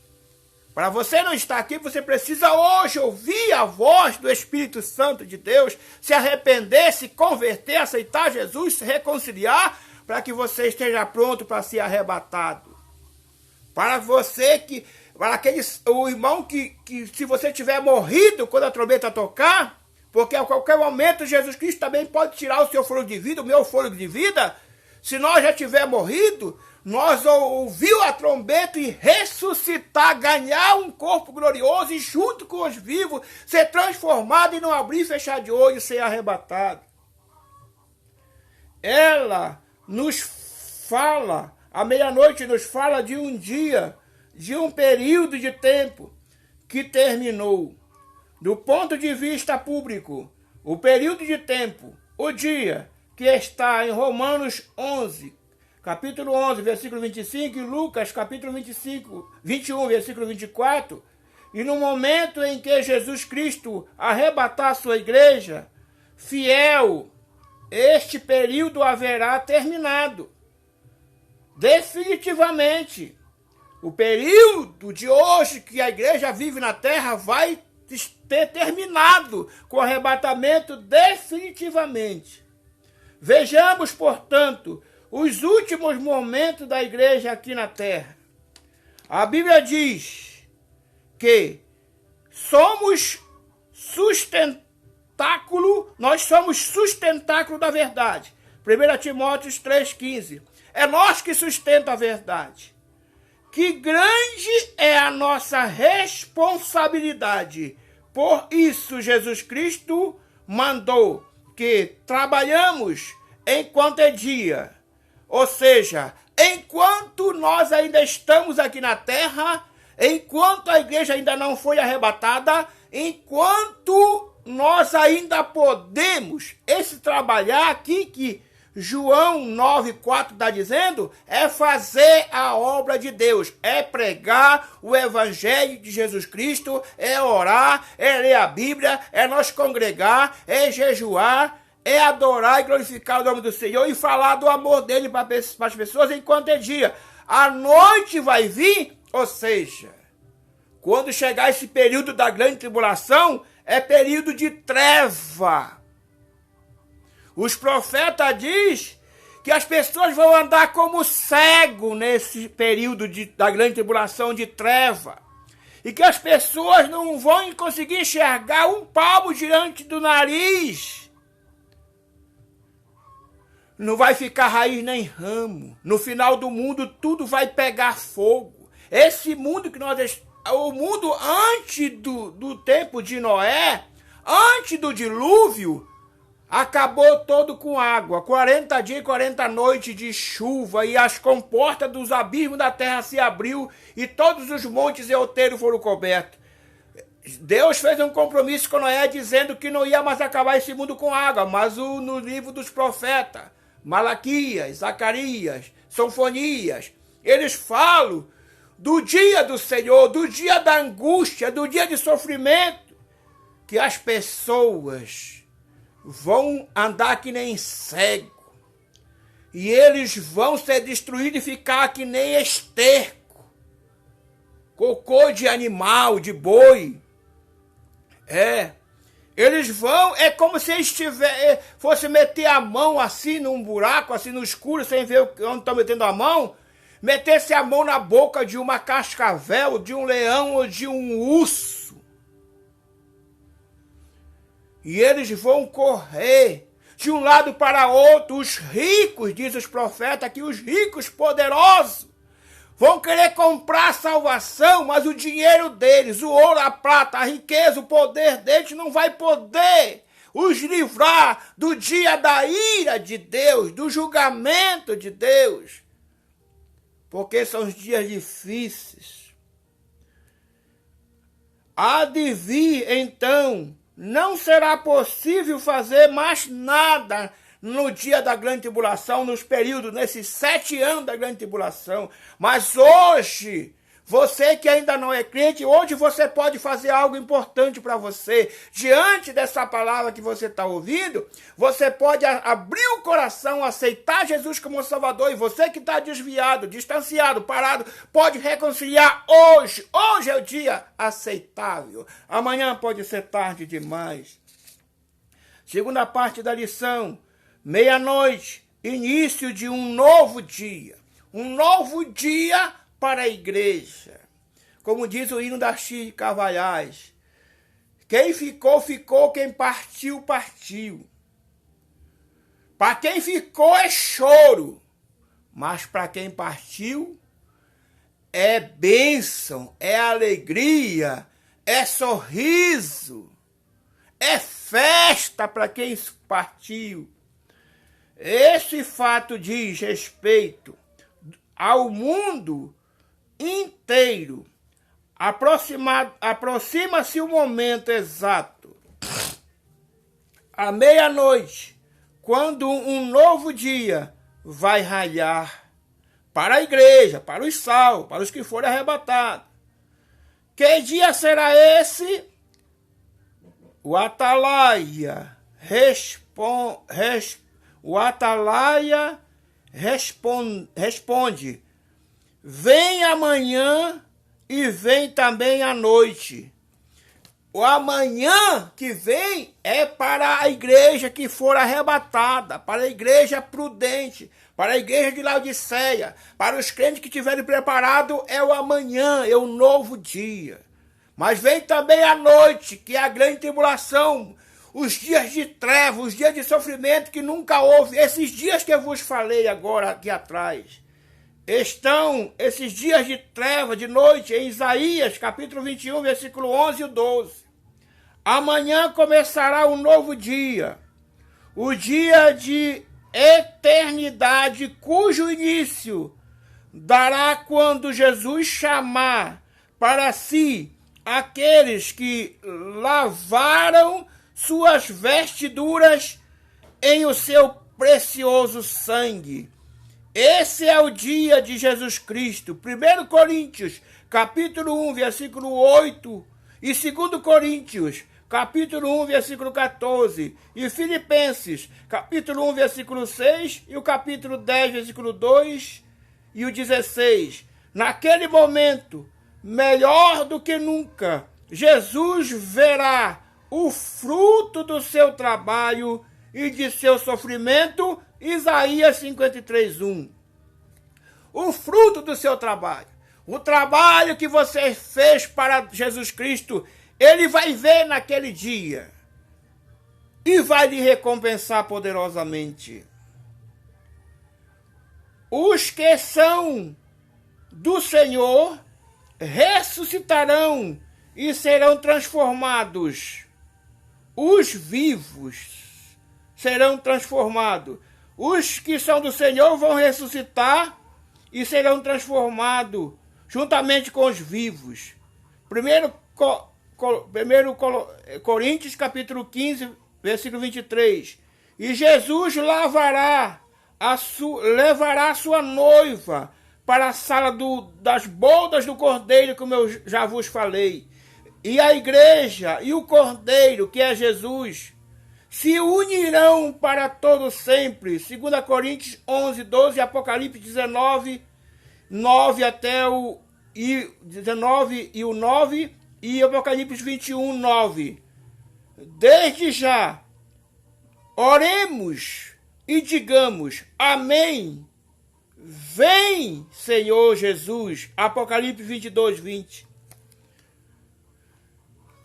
Para você não estar aqui, você precisa hoje ouvir a voz do Espírito Santo de Deus, se arrepender, se converter, aceitar Jesus, se reconciliar, para que você esteja pronto para ser arrebatado. Para você que, para o irmão que se você tiver morrido quando a trombeta tocar, porque a qualquer momento Jesus Cristo também pode tirar o seu fôlego de vida, o meu fôlego de vida, se nós já tiver morrido, nós ouvir a trombeta e ressuscitar, ganhar um corpo glorioso e junto com os vivos, ser transformado e não abrir e fechar de olho e ser arrebatado. Ela nos fala, à meia-noite nos fala de um dia, de um período de tempo que terminou. Do ponto de vista público, o período de tempo, o dia que está em Romanos 11, capítulo 11, versículo 25, e Lucas, capítulo 21, versículo 24, e no momento em que Jesus Cristo arrebatar a sua igreja, fiel, este período haverá terminado. Definitivamente, o período de hoje que a igreja vive na terra vai ter terminado com o arrebatamento definitivamente. Vejamos, portanto, os últimos momentos da igreja aqui na terra. A Bíblia diz que nós somos sustentáculo da verdade. 1 Timóteo 3,15. É nós que sustenta a verdade. Que grande é a nossa responsabilidade Por isso Jesus Cristo mandou que trabalhamos enquanto é dia. Ou seja, enquanto nós ainda estamos aqui na terra, enquanto a igreja ainda não foi arrebatada, enquanto nós ainda podemos, esse trabalhar aqui que João 9,4 está dizendo, é fazer a obra de Deus, é pregar o evangelho de Jesus Cristo, é orar, é ler a Bíblia, é nós congregar, é jejuar, é adorar e glorificar o nome do Senhor e falar do amor dele para as pessoas enquanto é dia. A noite vai vir, ou seja, quando chegar esse período da grande tribulação, é período de treva. Os profetas dizem que as pessoas vão andar como cego nesse período da grande tribulação de treva. E que as pessoas não vão conseguir enxergar um palmo diante do nariz. Não vai ficar raiz nem ramo. No final do mundo tudo vai pegar fogo. Esse mundo que o mundo antes do tempo de Noé, antes do dilúvio, acabou todo com água, 40 dias e 40 noites de chuva, e as comportas dos abismos da terra se abriu, e todos os montes e outeiros foram cobertos. Deus fez um compromisso com Noé, dizendo que não ia mais acabar esse mundo com água, mas no livro dos profetas, Malaquias, Zacarias, Sofonias, eles falam do dia do Senhor, do dia da angústia, do dia de sofrimento, que as pessoas vão andar que nem cego, e eles vão ser destruídos e ficar que nem esterco, cocô de animal, de boi. Eles vão, é como se fosse meter a mão assim num buraco, assim no escuro, sem ver onde estão metendo a mão, metesse a mão na boca de uma cascavel, de um leão ou de um urso. E eles vão correr de um lado para outro. Os ricos, diz os profetas, que os ricos poderosos vão querer comprar a salvação, mas o dinheiro deles, o ouro, a prata, a riqueza, o poder deles não vai poder os livrar do dia da ira de Deus, do julgamento de Deus. Porque são os dias difíceis. Há de vir, então, não será possível fazer mais nada no dia da grande tribulação, nos períodos, nesses 7 anos da grande tribulação. Mas hoje, você que ainda não é crente, hoje você pode fazer algo importante para você. Diante dessa palavra que você está ouvindo, você pode abrir o coração, aceitar Jesus como Salvador. E você que está desviado, distanciado, parado, pode reconciliar hoje. Hoje é o dia aceitável. Amanhã pode ser tarde demais. Segunda parte da lição. Meia-noite, início de um novo dia. Um novo dia para a igreja. Como diz o hino da Chico Carvalhais. Quem ficou, ficou. Quem partiu, partiu. Para quem ficou é choro. Mas para quem partiu é bênção, é alegria, é sorriso, é festa para quem partiu. Esse fato diz respeito ao mundo inteiro. Aproxima-se o momento exato, à meia-noite, quando um novo dia vai raiar para a igreja, para os salvos, para os que forem arrebatados. Que dia será esse? O atalaia responde: vem amanhã e vem também à noite. O amanhã que vem é para a igreja que for arrebatada, para a igreja prudente, para a igreja de Laodiceia, para os crentes que tiverem preparado, é o amanhã, é o novo dia. Mas vem também a noite, que é a grande tribulação, os dias de treva, os dias de sofrimento que nunca houve, esses dias que eu vos falei agora aqui atrás. Estão esses dias de treva, de noite, em Isaías, capítulo 21, versículo 11 e 12. Amanhã começará um novo dia, o dia de eternidade, cujo início dará quando Jesus chamar para si aqueles que lavaram suas vestiduras em o seu precioso sangue. Esse é o dia de Jesus Cristo. 1 Coríntios, capítulo 1, versículo 8, e 2 Coríntios, capítulo 1, versículo 14, e Filipenses, capítulo 1, versículo 6, e o capítulo 10, versículo 2, e o 16. Naquele momento, melhor do que nunca, Jesus verá o fruto do seu trabalho e de seu sofrimento. Isaías 53:1. O fruto do seu trabalho, o trabalho que você fez para Jesus Cristo, ele vai ver naquele dia e vai lhe recompensar poderosamente. Os que são do Senhor ressuscitarão e serão transformados. Os vivos serão transformados. Os que são do Senhor vão ressuscitar e serão transformados juntamente com os vivos. 1 Coríntios capítulo 15, versículo 23. E Jesus levará a sua noiva para a sala das bodas do Cordeiro, como eu já vos falei. E a igreja e o Cordeiro, que é Jesus, se unirão para todo sempre. 2 Coríntios 11, 12, Apocalipse 19, 9 até o 19 e o 9, e Apocalipse 21, 9. Desde já, oremos e digamos: Amém. Vem, Senhor Jesus. Apocalipse 22, 20.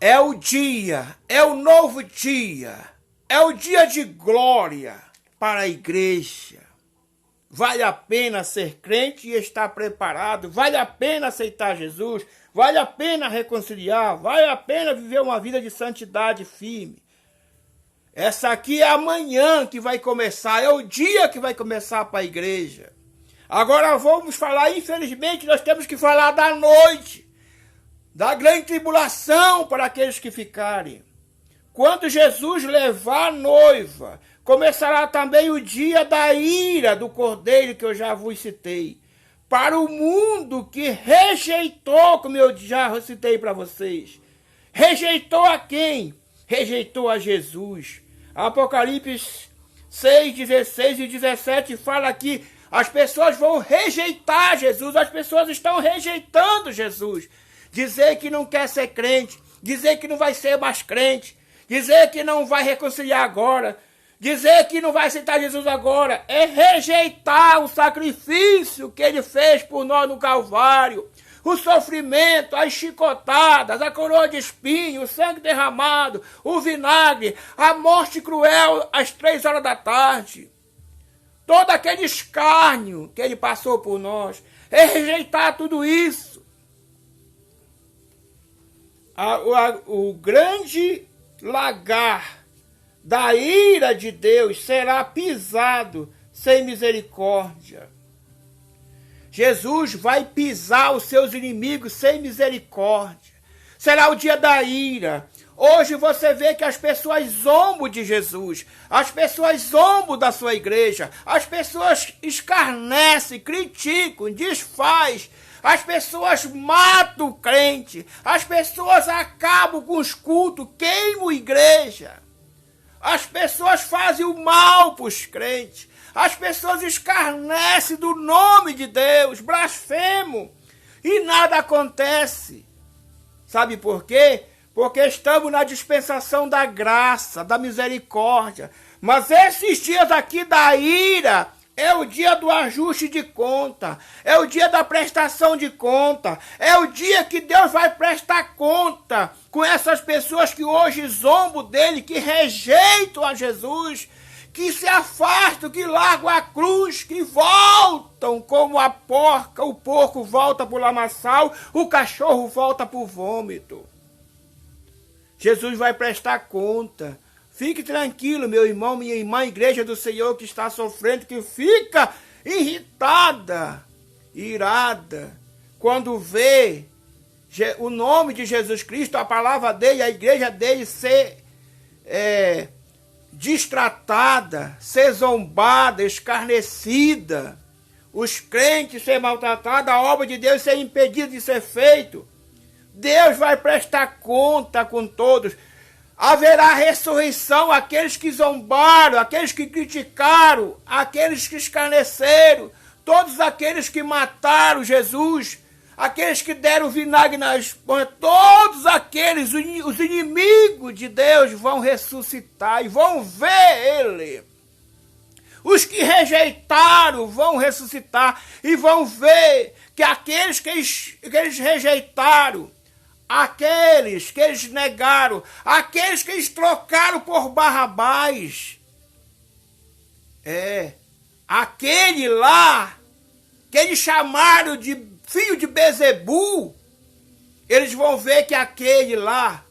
É o dia, é o novo dia, é o dia de glória para a igreja. Vale a pena ser crente e estar preparado, vale a pena aceitar Jesus, vale a pena reconciliar, vale a pena viver uma vida de santidade firme. Essa aqui é a manhã que vai começar, é o dia que vai começar para a igreja. Agora vamos falar, infelizmente, nós temos que falar da noite, da grande tribulação para aqueles que ficarem. Quando Jesus levar a noiva, começará também o dia da ira do Cordeiro, que eu já vos citei. Para o mundo que rejeitou, como eu já citei para vocês. Rejeitou a quem? Rejeitou a Jesus. Apocalipse 6, 16 e 17 fala que as pessoas vão rejeitar Jesus. As pessoas estão rejeitando Jesus. Dizer que não quer ser crente. Dizer que não vai ser mais crente. Dizer que não vai reconciliar agora. Dizer que não vai aceitar Jesus agora. É rejeitar o sacrifício que ele fez por nós no Calvário. O sofrimento, as chicotadas, a coroa de espinho, o sangue derramado, o vinagre, a morte cruel às 3 horas da tarde. Todo aquele escárnio que ele passou por nós. É rejeitar tudo isso. O grande lagar da ira de Deus será pisado sem misericórdia. Jesus vai pisar os seus inimigos sem misericórdia. Será o dia da ira. Hoje você vê que as pessoas zombam de Jesus, as pessoas zombam da sua igreja, as pessoas escarnecem, criticam, desfaz, as pessoas matam o crente, as pessoas acabam com os cultos, queimam a igreja, as pessoas fazem o mal para os crentes, as pessoas escarnecem do nome de Deus, blasfemam, e nada acontece. Sabe por quê? Porque estamos na dispensação da graça, da misericórdia. Mas esses dias aqui da ira é o dia do ajuste de conta, é o dia da prestação de conta, é o dia que Deus vai prestar conta com essas pessoas que hoje zombam dele, que rejeitam a Jesus, que se afastam, que largam a cruz, que voltam como a porca, o porco volta para o lamaçal, o cachorro volta para o vômito. Jesus vai prestar conta. Fique tranquilo, meu irmão, minha irmã, igreja do Senhor que está sofrendo, que fica irritada, irada, quando vê o nome de Jesus Cristo, a palavra dele, a igreja dele ser destratada, ser zombada, escarnecida, os crentes ser maltratados, a obra de Deus ser impedida de ser feito. Deus vai prestar conta com todos. Haverá ressurreição àqueles que zombaram, àqueles que criticaram, àqueles que escarneceram, todos aqueles que mataram Jesus, aqueles que deram vinagre na esponja, todos aqueles, os inimigos de Deus vão ressuscitar e vão ver Ele. Os que rejeitaram vão ressuscitar e vão ver que aqueles que eles rejeitaram, aqueles que eles negaram, aqueles que eles trocaram por Barrabás, aquele lá que eles chamaram de filho de Bezebu, eles vão ver que aquele lá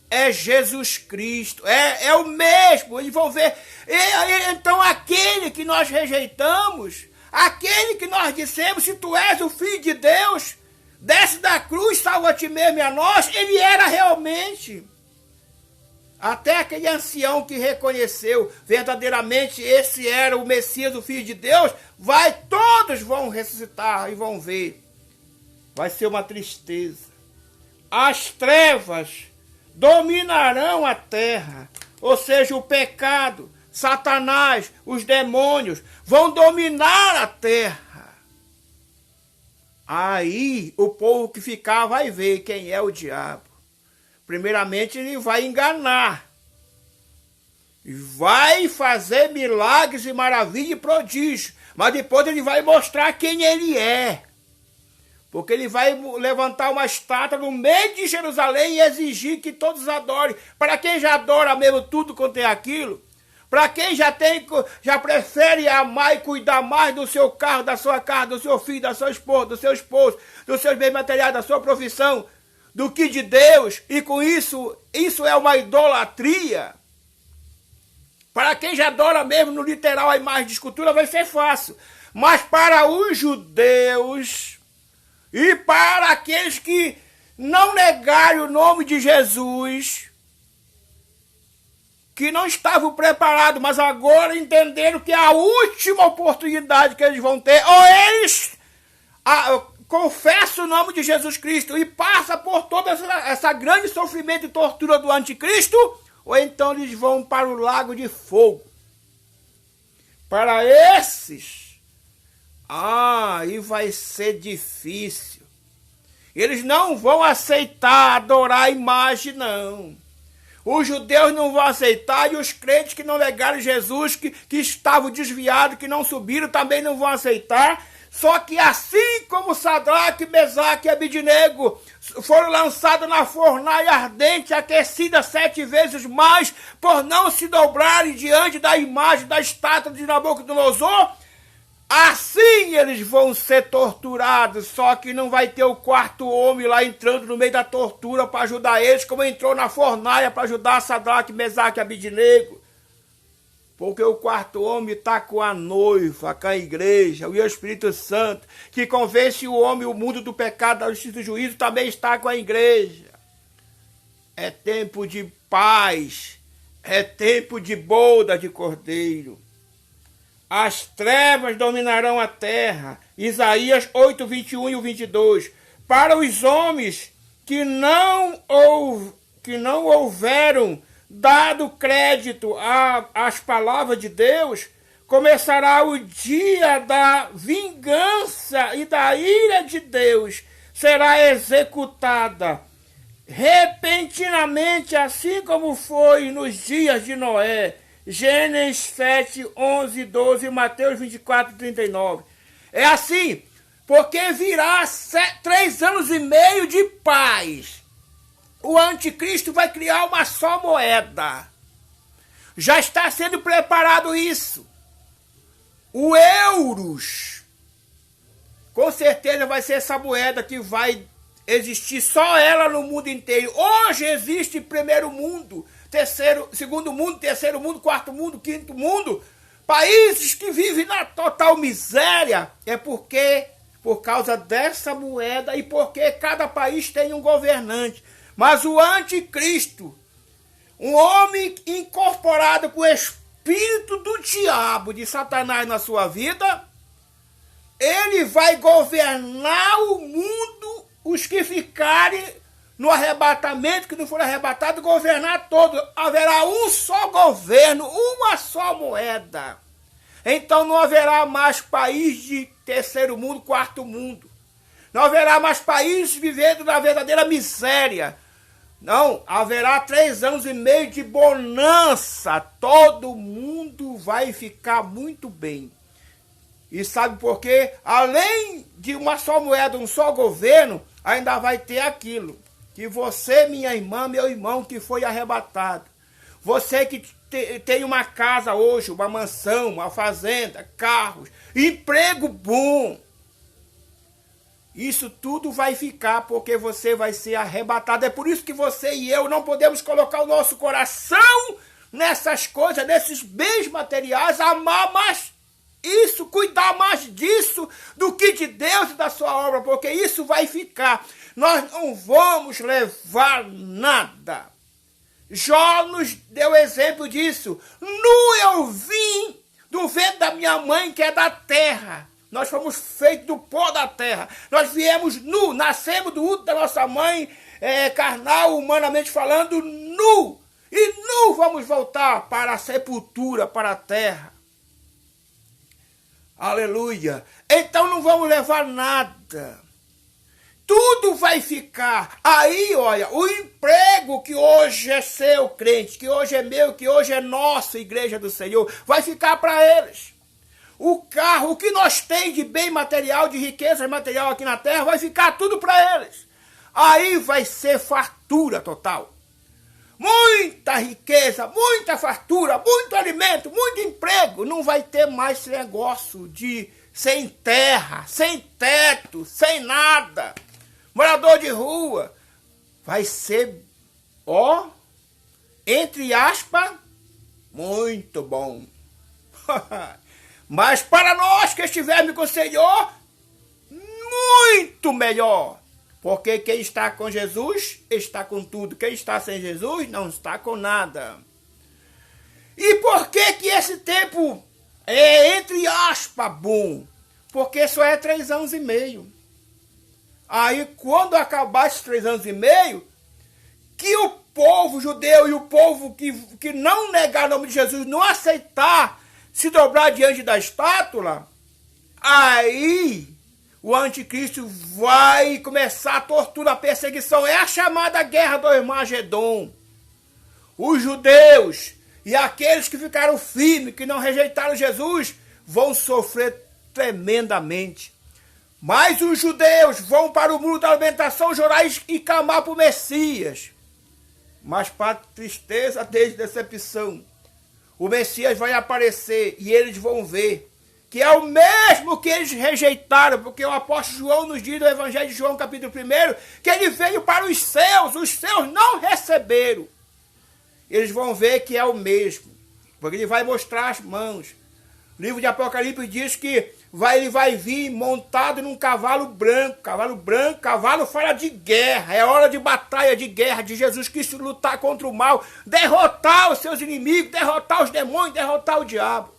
é Jesus Cristo, é o mesmo, eles vão ver. Então aquele que nós rejeitamos, aquele que nós dissemos, se tu és o Filho de Deus, desce da cruz, salva a ti mesmo e a nós, ele era realmente. Até aquele ancião que reconheceu verdadeiramente esse era o Messias, o Filho de Deus, todos vão ressuscitar e vão ver. Vai ser uma tristeza. As trevas dominarão a terra, ou seja, o pecado, Satanás, os demônios vão dominar a terra. Aí o povo que ficar vai ver quem é o diabo. Primeiramente ele vai enganar, vai fazer milagres e maravilhas e prodígios, mas depois ele vai mostrar quem ele é. Porque ele vai levantar uma estátua no meio de Jerusalém e exigir que todos adorem. Para quem já adora mesmo tudo quanto é aquilo, para quem já prefere amar e cuidar mais do seu carro, da sua casa, do seu filho, da sua esposa, do seu esposo, dos seus bens materiais, da sua profissão, do que de Deus, e com isso é uma idolatria. Para quem já adora mesmo no literal a imagem de escultura vai ser fácil. Mas para os judeus e para aqueles que não negaram o nome de Jesus, que não estavam preparados, mas agora entenderam que é a última oportunidade que eles vão ter, ou eles confessam o nome de Jesus Cristo e passam por toda essa grande sofrimento e tortura do anticristo, ou então eles vão para o lago de fogo. Para esses, aí vai ser difícil. Eles não vão aceitar adorar a imagem, não. Os judeus não vão aceitar, e os crentes que não negaram Jesus, que estavam desviados, que não subiram, também não vão aceitar. Só que assim como Sadraque, Mesaque e Abidnego foram lançados na fornalha ardente, aquecida 7 vezes mais, por não se dobrarem diante da imagem da estátua de Nabucodonosor, assim eles vão ser torturados, só que não vai ter o quarto homem lá entrando no meio da tortura para ajudar eles, como entrou na fornalha para ajudar Sadraque, Mesaque e Abidnego. Porque o quarto homem está com a noiva, com a igreja, o Espírito Santo, que convence o homem, o mundo do pecado, da justiça e do juízo, também está com a igreja. É tempo de paz, é tempo de boda de cordeiro. As trevas dominarão a terra. Isaías 8, 21 e 22. Para os homens que não houveram dado crédito às palavras de Deus, começará o dia da vingança e da ira de Deus. Será executada repentinamente, assim como foi nos dias de Noé. Gênesis 7, 11, 12, Mateus 24, 39. É assim, porque virá 3 anos e meio de paz. O anticristo vai criar uma só moeda. Já está sendo preparado isso. O euros. Com certeza vai ser essa moeda que vai existir só ela no mundo inteiro. Hoje existe primeiro mundo, segundo mundo, terceiro mundo, quarto mundo, quinto mundo. Países que vivem na total miséria. É por causa dessa moeda e porque cada país tem um governante. Mas o anticristo, um homem incorporado com o espírito do diabo, de Satanás na sua vida, ele vai governar o mundo, os que ficarem no arrebatamento, que não forem arrebatados, governar todo. Haverá um só governo, uma só moeda. Então não haverá mais país de terceiro mundo, quarto mundo. Não haverá mais países vivendo na verdadeira miséria. Não, haverá 3 anos e meio de bonança. Todo mundo vai ficar muito bem. E sabe por quê? Além de uma só moeda, um só governo, ainda vai ter aquilo. Que você, minha irmã, meu irmão, que foi arrebatado. Você que tem uma casa hoje, uma mansão, uma fazenda, carros, emprego bom. Isso tudo vai ficar porque você vai ser arrebatado. É por isso que você e eu não podemos colocar o nosso coração nessas coisas, nesses bens materiais, amar mais isso, cuidar mais disso do que de Deus e da sua obra, porque isso vai ficar. Nós não vamos levar nada. Jó nos deu exemplo disso. Nu eu vim do ventre da minha mãe, que é da terra. Nós fomos feitos do pó da terra. Nós viemos nu, nascemos do útero da nossa mãe, carnal, humanamente falando, nu. E nu vamos voltar para a sepultura, para a terra. Aleluia. Então não vamos levar nada. Tudo vai ficar. Aí, olha, o emprego que hoje é seu, crente, que hoje é meu, que hoje é nossa, igreja do Senhor, vai ficar para eles. O carro, o que nós temos de bem material, de riqueza material aqui na terra, vai ficar tudo para eles. Aí vai ser fartura total. Muita riqueza, muita fartura, muito alimento, muito emprego. Não vai ter mais esse negócio de sem terra, sem teto, sem nada. Morador de rua. Vai ser, entre aspas, muito bom. Mas para nós que estivermos com o Senhor, muito melhor. Porque quem está com Jesus está com tudo. Quem está sem Jesus não está com nada. E por que esse tempo é, entre aspas, bom? Porque só é 3 anos e meio. Aí quando acabar esses 3 anos e meio, que o povo judeu e o povo que não negar o nome de Jesus, não aceitar se dobrar diante da estátua, aí o anticristo vai começar a tortura, a perseguição. É a chamada guerra do Armagedon. Os judeus e aqueles que ficaram firmes, que não rejeitaram Jesus, vão sofrer tremendamente. Mas os judeus vão para o muro da lamentação chorar e clamar por Messias. Mas para tristeza deles, decepção, o Messias vai aparecer e eles vão ver que é o mesmo que eles rejeitaram, porque o apóstolo João nos diz no Evangelho de João, capítulo 1, que ele veio para os seus não receberam. Eles vão ver que é o mesmo, porque ele vai mostrar as mãos. O livro de Apocalipse diz que ele vai vir montado num cavalo branco. Cavalo fala de guerra. É hora de batalha, de guerra, de Jesus Cristo lutar contra o mal, derrotar os seus inimigos, derrotar os demônios, derrotar o diabo.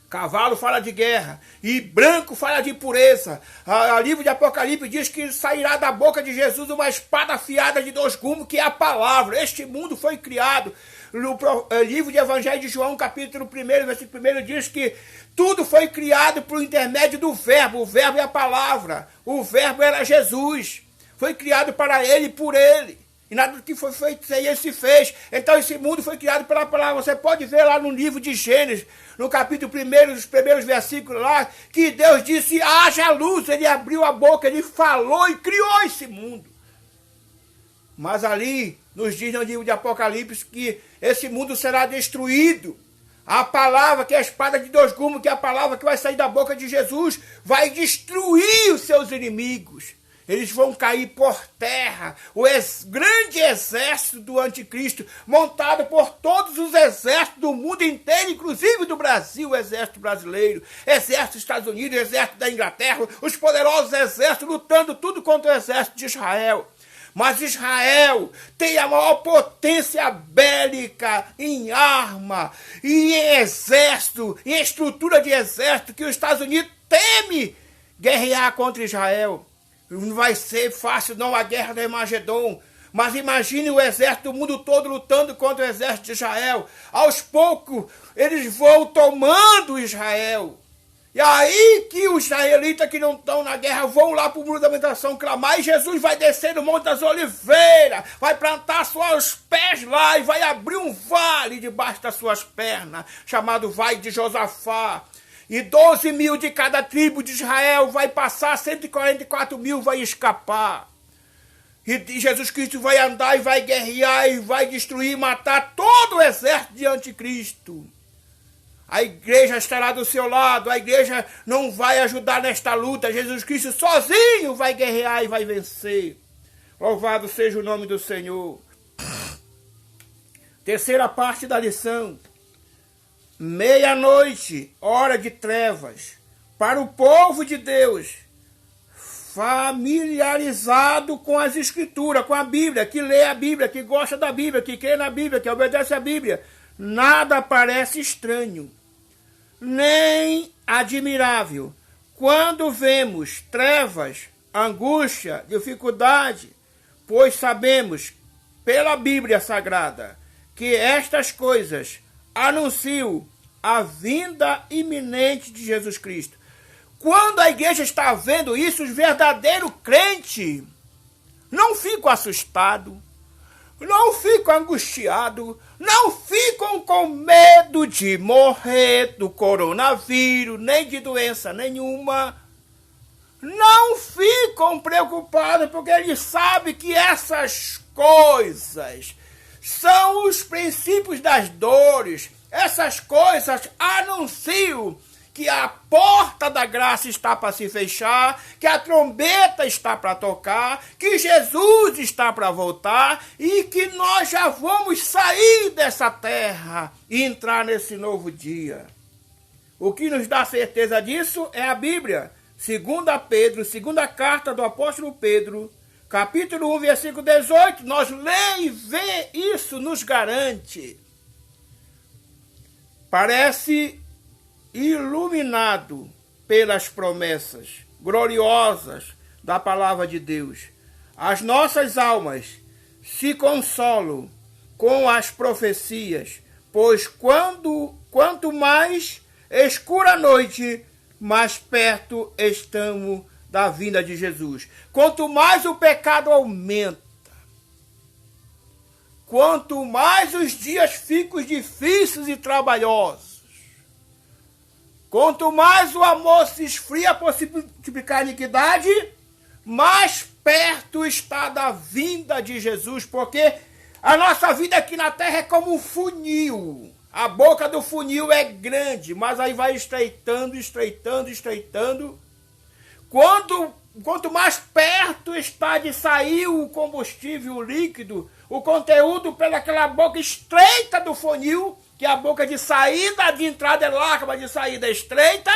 Cavalo fala de guerra e branco fala de pureza. O livro de Apocalipse diz que sairá da boca de Jesus uma espada afiada de 2 gumes, que é a palavra. Este mundo foi criado. No livro de Evangelho de João, capítulo 1, versículo 1, diz que tudo foi criado por intermédio do verbo. O verbo é a palavra. O verbo era Jesus. Foi criado para ele e por ele. E nada do que foi feito sem ele se fez. Então esse mundo foi criado pela palavra. Você pode ver lá no livro de Gênesis, no capítulo 1, nos primeiros versículos lá, que Deus disse, haja luz. Ele abriu a boca, ele falou e criou esse mundo. Mas ali nos diz no livro de Apocalipse que esse mundo será destruído. A palavra, que é a espada de 2 gumes, que é a palavra que vai sair da boca de Jesus, vai destruir os seus inimigos. Eles vão cair por terra. O grande exército do anticristo, montado por todos os exércitos do mundo inteiro, inclusive do Brasil, o exército brasileiro, exército dos Estados Unidos, exército da Inglaterra, os poderosos exércitos lutando tudo contra o exército de Israel. Mas Israel tem a maior potência bélica em arma, e em exército, em estrutura de exército, que os Estados Unidos teme guerrear contra Israel. Não vai ser fácil não a guerra do Armagedon. Mas imagine o exército do mundo todo lutando contra o exército de Israel. Aos poucos, eles vão tomando Israel. E aí que os israelitas que não estão na guerra vão lá para o Muro da Lamentação clamar, e Jesus vai descer no Monte das Oliveiras, vai plantar seus pés lá e vai abrir um vale debaixo das suas pernas, chamado Vale de Josafá. E 12 mil de cada tribo de Israel vai passar, 144 mil vai escapar. E Jesus Cristo vai andar e vai guerrear e vai destruir e matar todo o exército de anticristo. A igreja estará do seu lado, a igreja não vai ajudar nesta luta. Jesus Cristo sozinho vai guerrear e vai vencer. Louvado seja o nome do Senhor. Terceira parte da lição. Meia-noite, hora de trevas, para o povo de Deus, familiarizado com as Escrituras, com a Bíblia, que lê a Bíblia, que gosta da Bíblia, que crê na Bíblia, que obedece à Bíblia. Nada parece estranho, nem admirável, quando vemos trevas, angústia, dificuldade, pois sabemos, pela Bíblia Sagrada, que estas coisas anunciam a vinda iminente de Jesus Cristo. Quando a igreja está vendo isso, os verdadeiros crentes não ficam assustados, não ficam angustiados, não ficam com medo de morrer do coronavírus, nem de doença nenhuma. Não ficam preocupados, porque eles sabem que essas coisas são os princípios das dores. Essas coisas anunciam que a porta da graça está para se fechar, que a trombeta está para tocar, que Jesus está para voltar e que nós já vamos sair dessa terra e entrar nesse novo dia. O que nos dá certeza disso é a Bíblia. 2 Pedro, segunda carta do apóstolo Pedro, capítulo 1, versículo 18, nós lê e vê isso, nos garante. Parece iluminado pelas promessas gloriosas da palavra de Deus. As nossas almas se consolam com as profecias, pois quanto mais escura a noite, mais perto estamos da vinda de Jesus. Quanto mais o pecado aumenta, quanto mais os dias ficam difíceis e trabalhosos, quanto mais o amor se esfria por se multiplicar a iniquidade, mais perto está da vinda de Jesus, porque a nossa vida aqui na terra é como um funil. A boca do funil é grande, mas aí vai estreitando, estreitando, estreitando. Quanto mais perto está de sair o combustível líquido, o conteúdo pelaquela boca estreita do funil, que a boca de saída, de entrada é larga, mas de saída é estreita,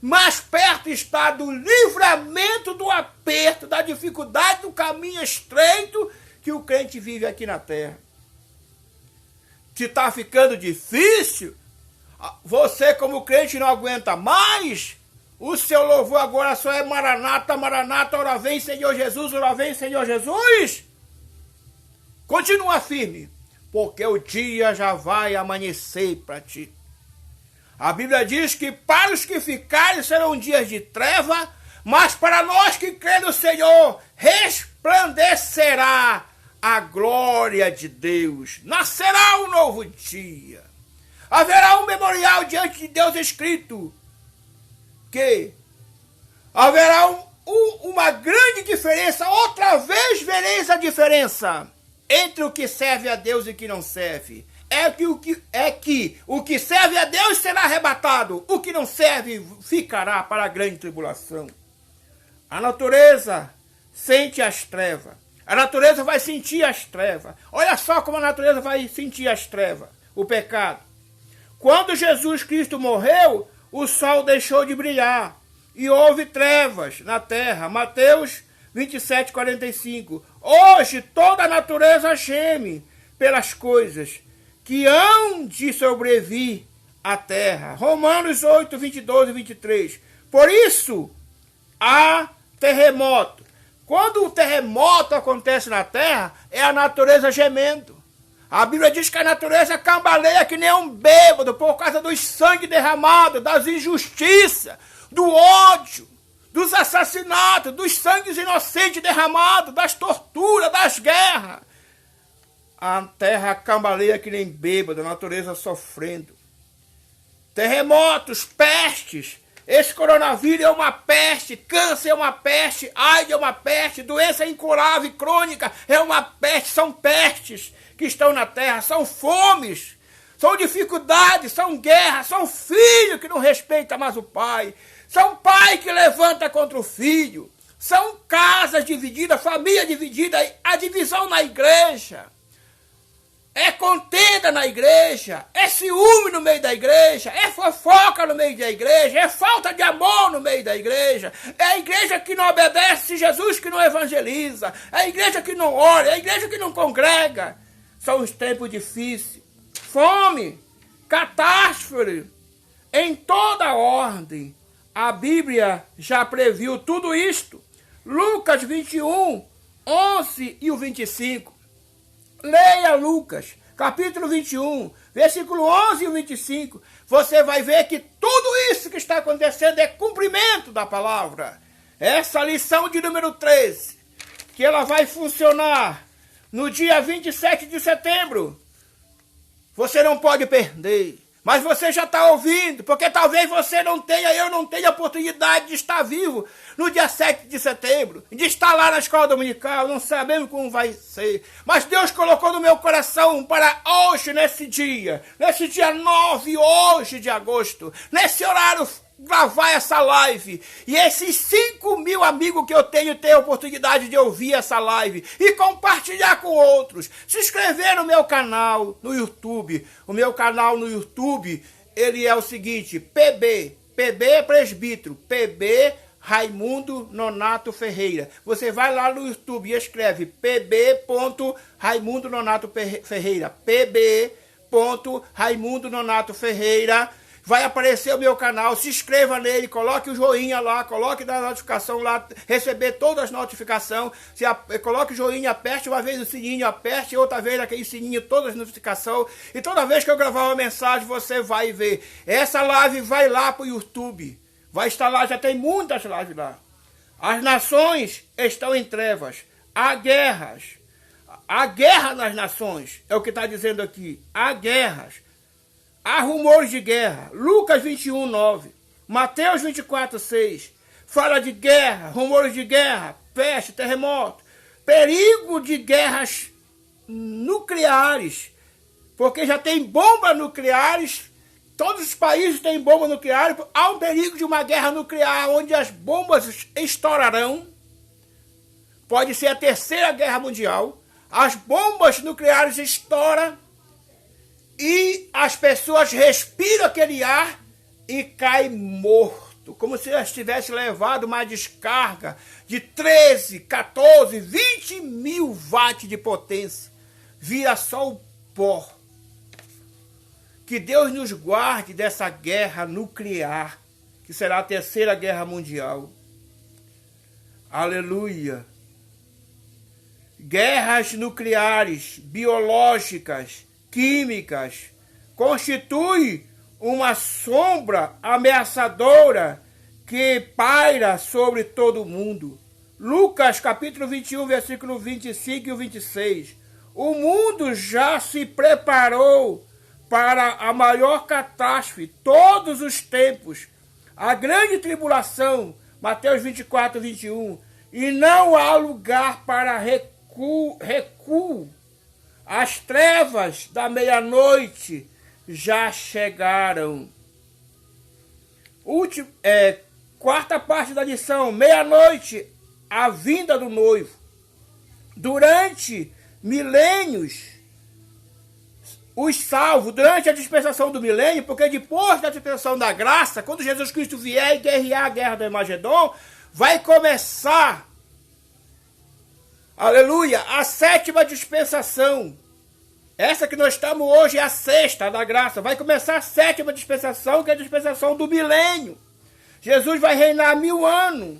mais perto está do livramento do aperto, da dificuldade do caminho estreito que o crente vive aqui na terra. Se está ficando difícil, você como crente não aguenta mais, o seu louvor agora só é Maranata, Maranata, ora vem Senhor Jesus, ora vem Senhor Jesus. Continua firme, porque o dia já vai amanhecer para ti. A Bíblia diz que para os que ficarem serão dias de treva, mas para nós que cremos no Senhor, resplandecerá a glória de Deus. Nascerá um novo dia. Haverá um memorial diante de Deus escrito que haverá uma grande diferença. Outra vez vereis a diferença entre o que serve a Deus e o que não serve. É que o que serve a Deus será arrebatado, o que não serve ficará para a grande tribulação. A natureza sente as trevas. A natureza vai sentir as trevas. Olha só como a natureza vai sentir as trevas, o pecado. Quando Jesus Cristo morreu, o sol deixou de brilhar e houve trevas na terra. Mateus 27, 45. Hoje toda a natureza geme pelas coisas que hão de sobrevir à terra. Romanos 8, 22 e 23. Por isso, há terremoto. Quando o terremoto acontece na terra, é a natureza gemendo. A Bíblia diz que a natureza cambaleia que nem um bêbado por causa dos sangue derramado, das injustiças, do ódio, dos assassinatos, dos sangues inocentes derramados, das torturas, das guerras. A terra cambaleia que nem bêbado, a natureza sofrendo. Terremotos, pestes. Esse coronavírus é uma peste, câncer é uma peste, AIDS é uma peste, doença incurável e crônica é uma peste, são pestes que estão na terra, são fomes, são dificuldades, são guerras, são filhos que não respeitam mais o pai, são pai que levanta contra o filho, são casas divididas, família dividida, a divisão na igreja. É contenda na igreja, é ciúme no meio da igreja, é fofoca no meio da igreja, é falta de amor no meio da igreja, é a igreja que não obedece Jesus, que não evangeliza, é a igreja que não ora, é a igreja que não congrega. São os tempos difíceis, fome, catástrofe, em toda ordem. A Bíblia já previu tudo isto. Lucas 21, 11 e o 25. Leia Lucas, capítulo 21, versículo 11 e 25. Você vai ver que tudo isso que está acontecendo é cumprimento da palavra. Essa lição de número 13, que ela vai funcionar no dia 27 de setembro. Você não pode perder. Mas você já está ouvindo, porque talvez você não tenha, eu não tenha oportunidade de estar vivo no dia 7 de setembro, de estar lá na escola dominical, não sabemos como vai ser. Mas Deus colocou no meu coração para hoje, nesse dia 9 hoje de agosto, nesse horário, gravar essa live. E esses 5.000 amigos que eu tenho a oportunidade de ouvir essa live e compartilhar com outros. Se inscrever no meu canal no YouTube. O meu canal no YouTube, ele é o seguinte, PB é presbítero, PB Raimundo Nonato Ferreira. Você vai lá no YouTube e escreve pb.Raimundo Nonato Ferreira, pb.Raimundo Nonato Ferreira. Vai aparecer o meu canal, se inscreva nele, coloque o joinha lá, coloque na notificação lá, receber todas as notificações. Coloque o joinha, aperte uma vez o sininho, aperte outra vez aquele sininho, todas as notificações. E toda vez que eu gravar uma mensagem, você vai ver. Essa live vai lá para o YouTube. Vai estar lá, já tem muitas lives lá. As nações estão em trevas. Há guerras. Há guerra nas nações, é o que está dizendo aqui. Há guerras. Há rumores de guerra. Lucas 21, 9. Mateus 24, 6. Fala de guerra, rumores de guerra, peste, terremoto. Perigo de guerras nucleares. Porque já tem bombas nucleares. Todos os países têm bombas nucleares. Há um perigo de uma guerra nuclear onde as bombas estourarão. Pode ser a terceira guerra mundial. As bombas nucleares estouram. E as pessoas respiram aquele ar e caem morto, como se elas tivessem levado uma descarga de 13, 14, 20 mil watts de potência. Vira só o pó. Que Deus nos guarde dessa guerra nuclear, que será a terceira guerra mundial. Aleluia. Guerras nucleares, biológicas, químicas, constitui uma sombra ameaçadora que paira sobre todo o mundo. Lucas capítulo 21, versículo 25 e 26. O mundo já se preparou para a maior catástrofe, todos os tempos, a grande tribulação, Mateus 24, 21, e não há lugar para recuo. As trevas da meia-noite já chegaram. Quarta parte da lição. Meia-noite, a vinda do noivo. Durante milênios, os salvos, durante a dispensação do milênio, porque depois da dispensação da graça, quando Jesus Cristo vier e guerrear a guerra do Armagedon, vai começar, aleluia, a 7ª dispensação. Essa que nós estamos hoje é a 6ª da graça. Vai começar a 7ª dispensação, que é a dispensação do milênio. Jesus vai reinar 1000 anos.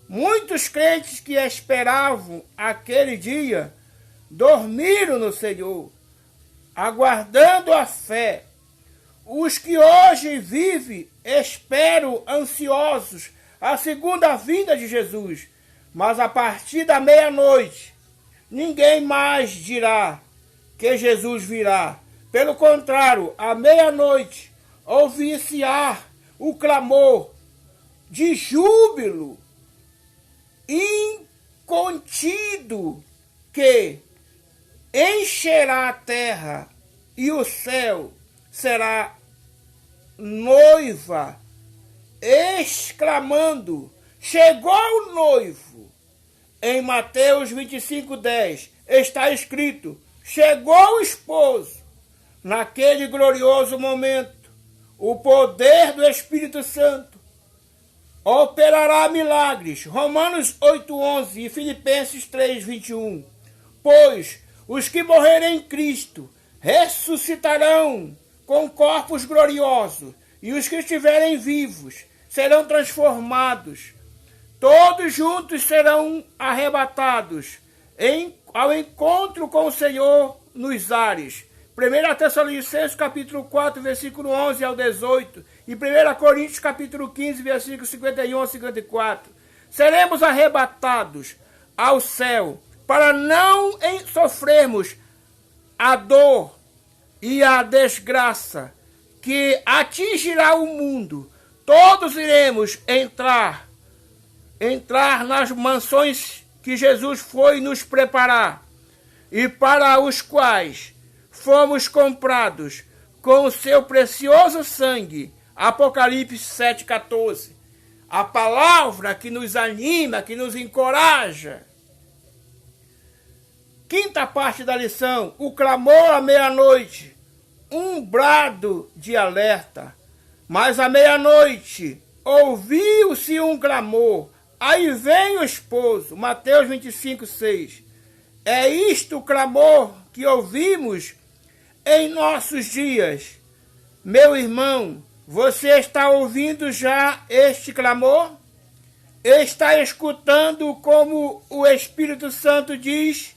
Muitos crentes que esperavam aquele dia dormiram no Senhor, aguardando a fé. Os que hoje vivem esperam ansiosos a segunda vinda de Jesus. Mas a partir da meia-noite, ninguém mais dirá que Jesus virá. Pelo contrário, à meia-noite, ouvir-se-á o clamor de júbilo incontido que encherá a terra, e o céu será noiva, exclamando: chegou o noivo. Em Mateus 25:10 está escrito: chegou o esposo. Naquele glorioso momento, o poder do Espírito Santo operará milagres. Romanos 8:11 e Filipenses 3:21. Pois os que morrerem em Cristo ressuscitarão com corpos gloriosos, e os que estiverem vivos serão transformados. Todos juntos serão arrebatados ao encontro com o Senhor nos ares. 1 Tessalonicenses capítulo 4, versículo 11 ao 18. E 1 Coríntios capítulo 15, versículos 51 a 54. Seremos arrebatados ao céu para não sofrermos a dor e a desgraça que atingirá o mundo. Todos iremos entrar nas mansões que Jesus foi nos preparar, e para os quais fomos comprados com o seu precioso sangue. Apocalipse 7,14. A palavra que nos anima, que nos encoraja. Quinta parte da lição: o clamor à meia-noite, um brado de alerta. Mas à meia-noite ouviu-se um clamor, aí vem o esposo. Mateus 25:6. É isto o clamor que ouvimos em nossos dias. Meu irmão, você está ouvindo já este clamor? Está escutando como o Espírito Santo diz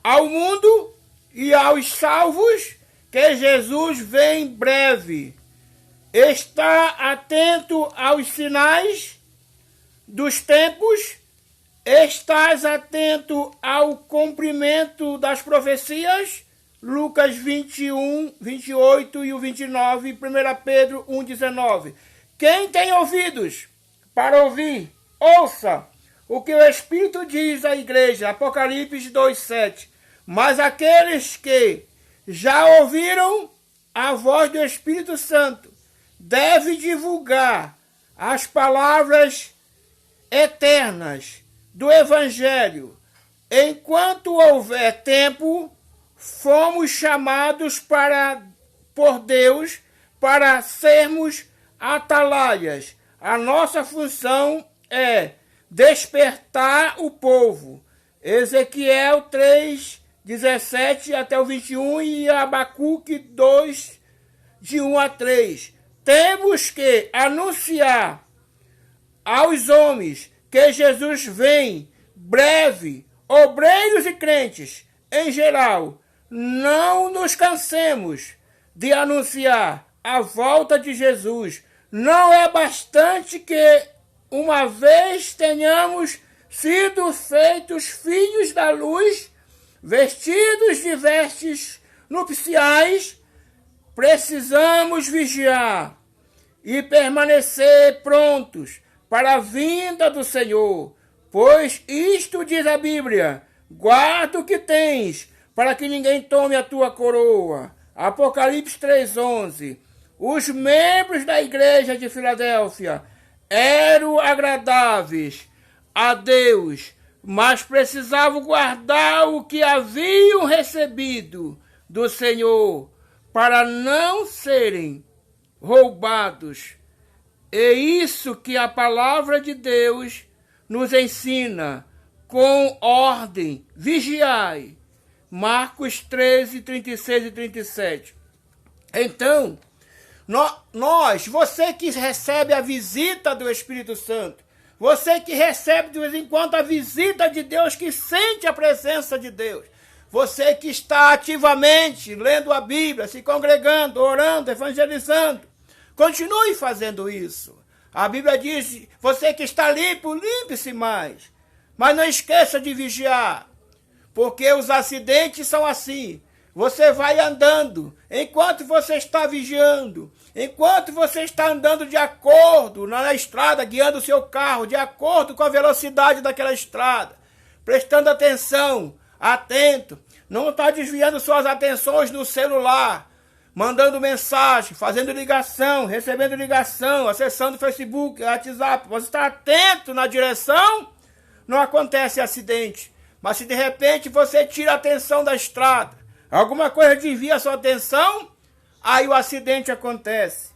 ao mundo e aos salvos que Jesus vem breve? Está atento aos sinais dos tempos? Estás atento ao cumprimento das profecias? Lucas 21, 28 e o 29, 1 Pedro 1,19. Quem tem ouvidos para ouvir, ouça o que o Espírito diz à igreja. Apocalipse 2,7. Mas aqueles que já ouviram a voz do Espírito Santo devem divulgar as palavras eternas do Evangelho. Enquanto houver tempo, fomos chamados por Deus para sermos atalaias. A nossa função é despertar o povo. Ezequiel 3, 17 até o 21 e Abacuque 2, de 1 a 3. Temos que anunciar aos homens que Jesus vem breve. Obreiros e crentes, em geral, não nos cansemos de anunciar a volta de Jesus. Não é bastante que uma vez tenhamos sido feitos filhos da luz, vestidos de vestes nupciais. Precisamos vigiar e permanecer prontos para a vinda do Senhor, pois isto diz a Bíblia: guarda o que tens, para que ninguém tome a tua coroa. Apocalipse 3,11. Os membros da igreja de Filadélfia eram agradáveis a Deus, mas precisavam guardar o que haviam recebido do Senhor para não serem roubados. É isso que a palavra de Deus nos ensina com ordem: vigiai. Marcos 13, 36 e 37. Então, você que recebe a visita do Espírito Santo, você que recebe de vez em quando a visita de Deus, que sente a presença de Deus, você que está ativamente lendo a Bíblia, se congregando, orando, evangelizando, continue fazendo isso. A Bíblia diz: você que está limpo, limpe-se mais. Mas não esqueça de vigiar, porque os acidentes são assim. Você vai andando, enquanto você está vigiando, enquanto você está andando de acordo na estrada, guiando o seu carro, de acordo com a velocidade daquela estrada, prestando atenção, atento, não está desviando suas atenções no celular, mandando mensagem, fazendo ligação, recebendo ligação, acessando Facebook, WhatsApp. Você está atento na direção, não acontece acidente. Mas se de repente você tira a atenção da estrada, alguma coisa desvia a sua atenção, aí o acidente acontece.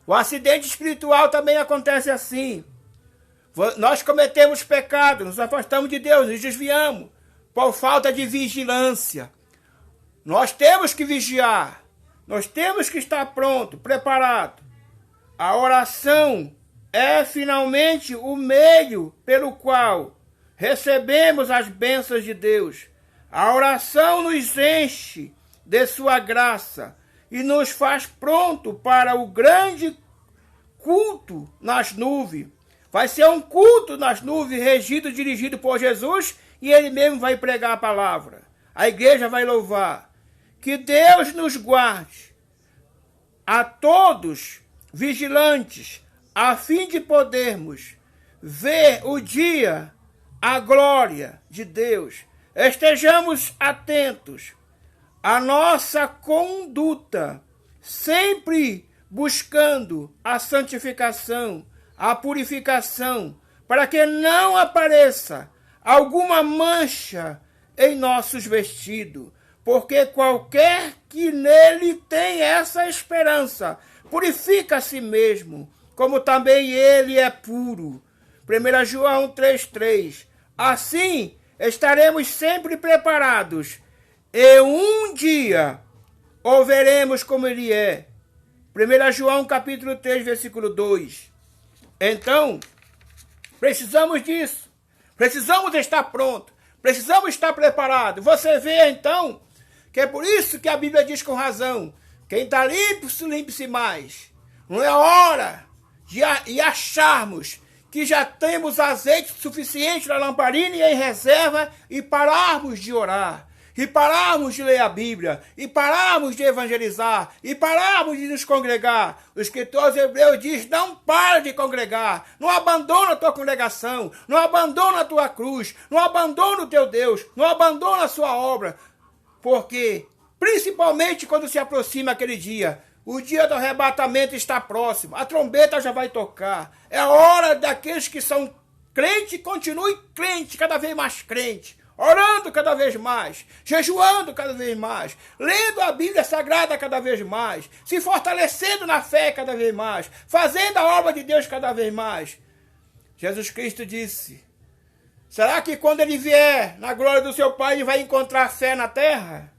O acidente espiritual também acontece assim. Nós cometemos pecado, nos afastamos de Deus, nos desviamos por falta de vigilância. Nós temos que vigiar, nós temos que estar pronto, preparado. A oração é finalmente o meio pelo qual recebemos as bênçãos de Deus. A oração nos enche de sua graça e nos faz pronto para o grande culto nas nuvens. Vai ser um culto nas nuvens, regido, dirigido por Jesus, e ele mesmo vai pregar a palavra. A igreja vai louvar. Que Deus nos guarde a todos vigilantes, a fim de podermos ver o dia, a glória de Deus. Estejamos atentos à nossa conduta, sempre buscando a santificação, a purificação, para que não apareça alguma mancha em nossos vestidos, porque qualquer que nele tem essa esperança purifica a si mesmo, como também ele é puro. 1 João 3,3. Assim, estaremos sempre preparados, e um dia o veremos como ele é. 1 João capítulo 3, versículo 2. Então, precisamos disso. Precisamos estar prontos. Precisamos estar preparados. Você vê, então, que é por isso que a Bíblia diz com razão: quem está limpo, limpe-se mais. Não é hora de acharmos que já temos azeite suficiente na lamparina e em reserva, e pararmos de orar, e pararmos de ler a Bíblia, e pararmos de evangelizar, e pararmos de nos congregar. O escritor aos Hebreus diz: não para de congregar, não abandona a tua congregação, não abandona a tua cruz, não abandona o teu Deus, não abandona a sua obra, porque, principalmente quando se aproxima aquele dia, o dia do arrebatamento está próximo, a trombeta já vai tocar. É hora daqueles que são crentes, continuem crentes, cada vez mais crentes, orando cada vez mais, jejuando cada vez mais, lendo a Bíblia Sagrada cada vez mais, se fortalecendo na fé cada vez mais, fazendo a obra de Deus cada vez mais. Jesus Cristo disse: será que quando ele vier na glória do seu Pai, ele vai encontrar fé na terra?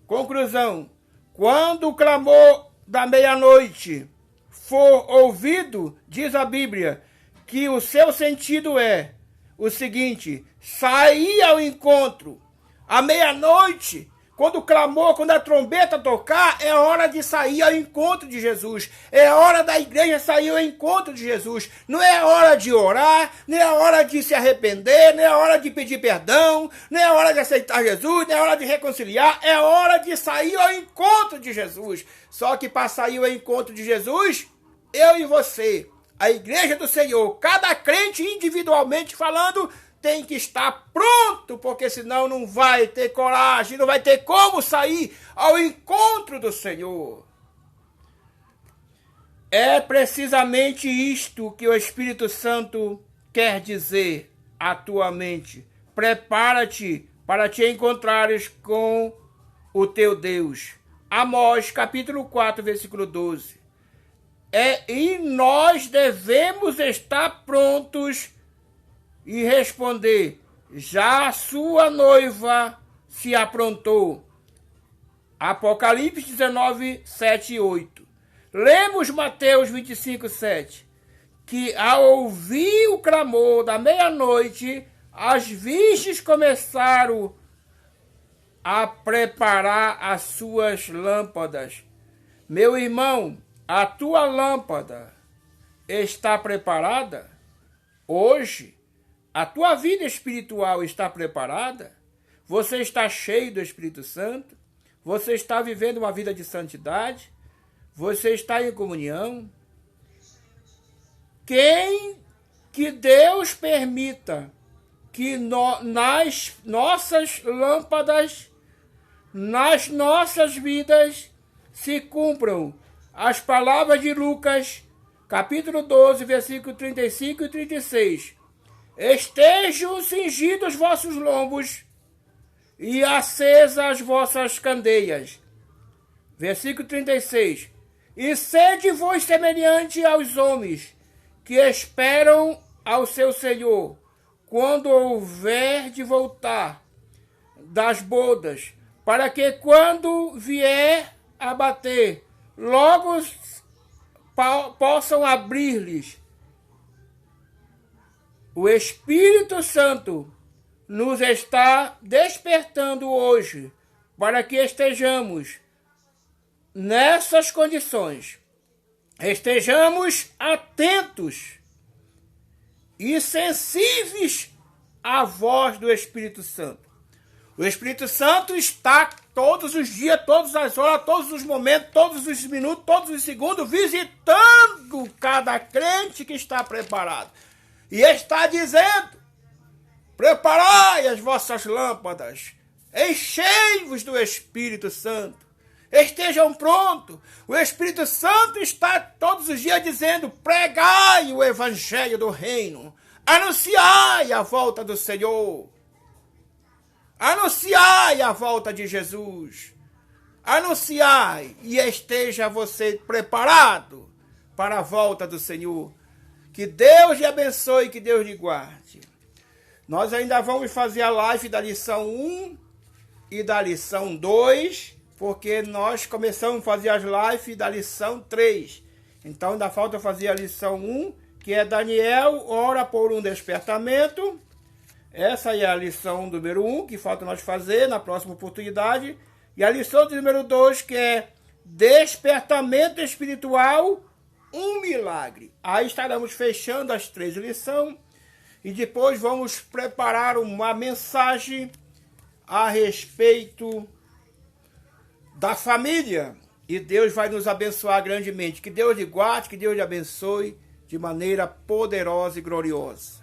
Conclusão: quando o clamor da meia-noite for ouvido, diz a Bíblia, que o seu sentido é o seguinte: sair ao encontro. À meia-noite, quando o clamor, quando a trombeta tocar, é hora de sair ao encontro de Jesus. É hora da igreja sair ao encontro de Jesus. Não é hora de orar, nem é hora de se arrepender, nem é hora de pedir perdão, nem é hora de aceitar Jesus, nem é hora de reconciliar. É hora de sair ao encontro de Jesus. Só que para sair ao encontro de Jesus, eu e você, a igreja do Senhor, cada crente individualmente falando, tem que estar pronto, porque senão não vai ter coragem, não vai ter como sair ao encontro do Senhor. É precisamente isto que o Espírito Santo quer dizer a tua mente. Prepara-te para te encontrares com o teu Deus. Amós, capítulo 4, versículo 12. E nós devemos estar prontos e responder: já a sua noiva se aprontou. Apocalipse 19, 7 e 8. Lemos Mateus 25, 7. Que ao ouvir o clamor da meia-noite, as virgens começaram a preparar as suas lâmpadas. Meu irmão, a tua lâmpada está preparada? Hoje, a tua vida espiritual está preparada? Você está cheio do Espírito Santo? Você está vivendo uma vida de santidade? Você está em comunhão? Que Deus permita que nas nossas lâmpadas, nas nossas vidas, se cumpram as palavras de Lucas, capítulo 12, versículo 35 e 36. Estejam cingidos os vossos lombos e acesas as vossas candeias. Versículo 36. E sede vós semelhante aos homens que esperam ao seu Senhor, quando houver de voltar das bodas, para que quando vier a bater, logo possam abrir-lhes. O Espírito Santo nos está despertando hoje para que estejamos nessas condições. Estejamos atentos e sensíveis à voz do Espírito Santo. O Espírito Santo está todos os dias, todas as horas, todos os momentos, todos os minutos, todos os segundos, visitando cada crente que está preparado. E está dizendo: preparai as vossas lâmpadas, enchei-vos do Espírito Santo. Estejam prontos. O Espírito Santo está todos os dias dizendo: pregai o evangelho do reino. Anunciai a volta do Senhor. Anunciai a volta de Jesus. Anunciai e esteja você preparado para a volta do Senhor. Que Deus lhe abençoe, que Deus lhe guarde. Nós ainda vamos fazer a live da lição 1 e da lição 2, porque nós começamos a fazer as lives da lição 3. Então ainda falta fazer a lição 1, que é Daniel, ora por um despertamento. Essa é a lição número 1, que falta nós fazer na próxima oportunidade. E a lição número 2, que é despertamento espiritual, um milagre. Aí estaremos fechando as 3 lições. E depois vamos preparar uma mensagem a respeito da família. E Deus vai nos abençoar grandemente. Que Deus lhe guarde, que Deus lhe abençoe de maneira poderosa e gloriosa.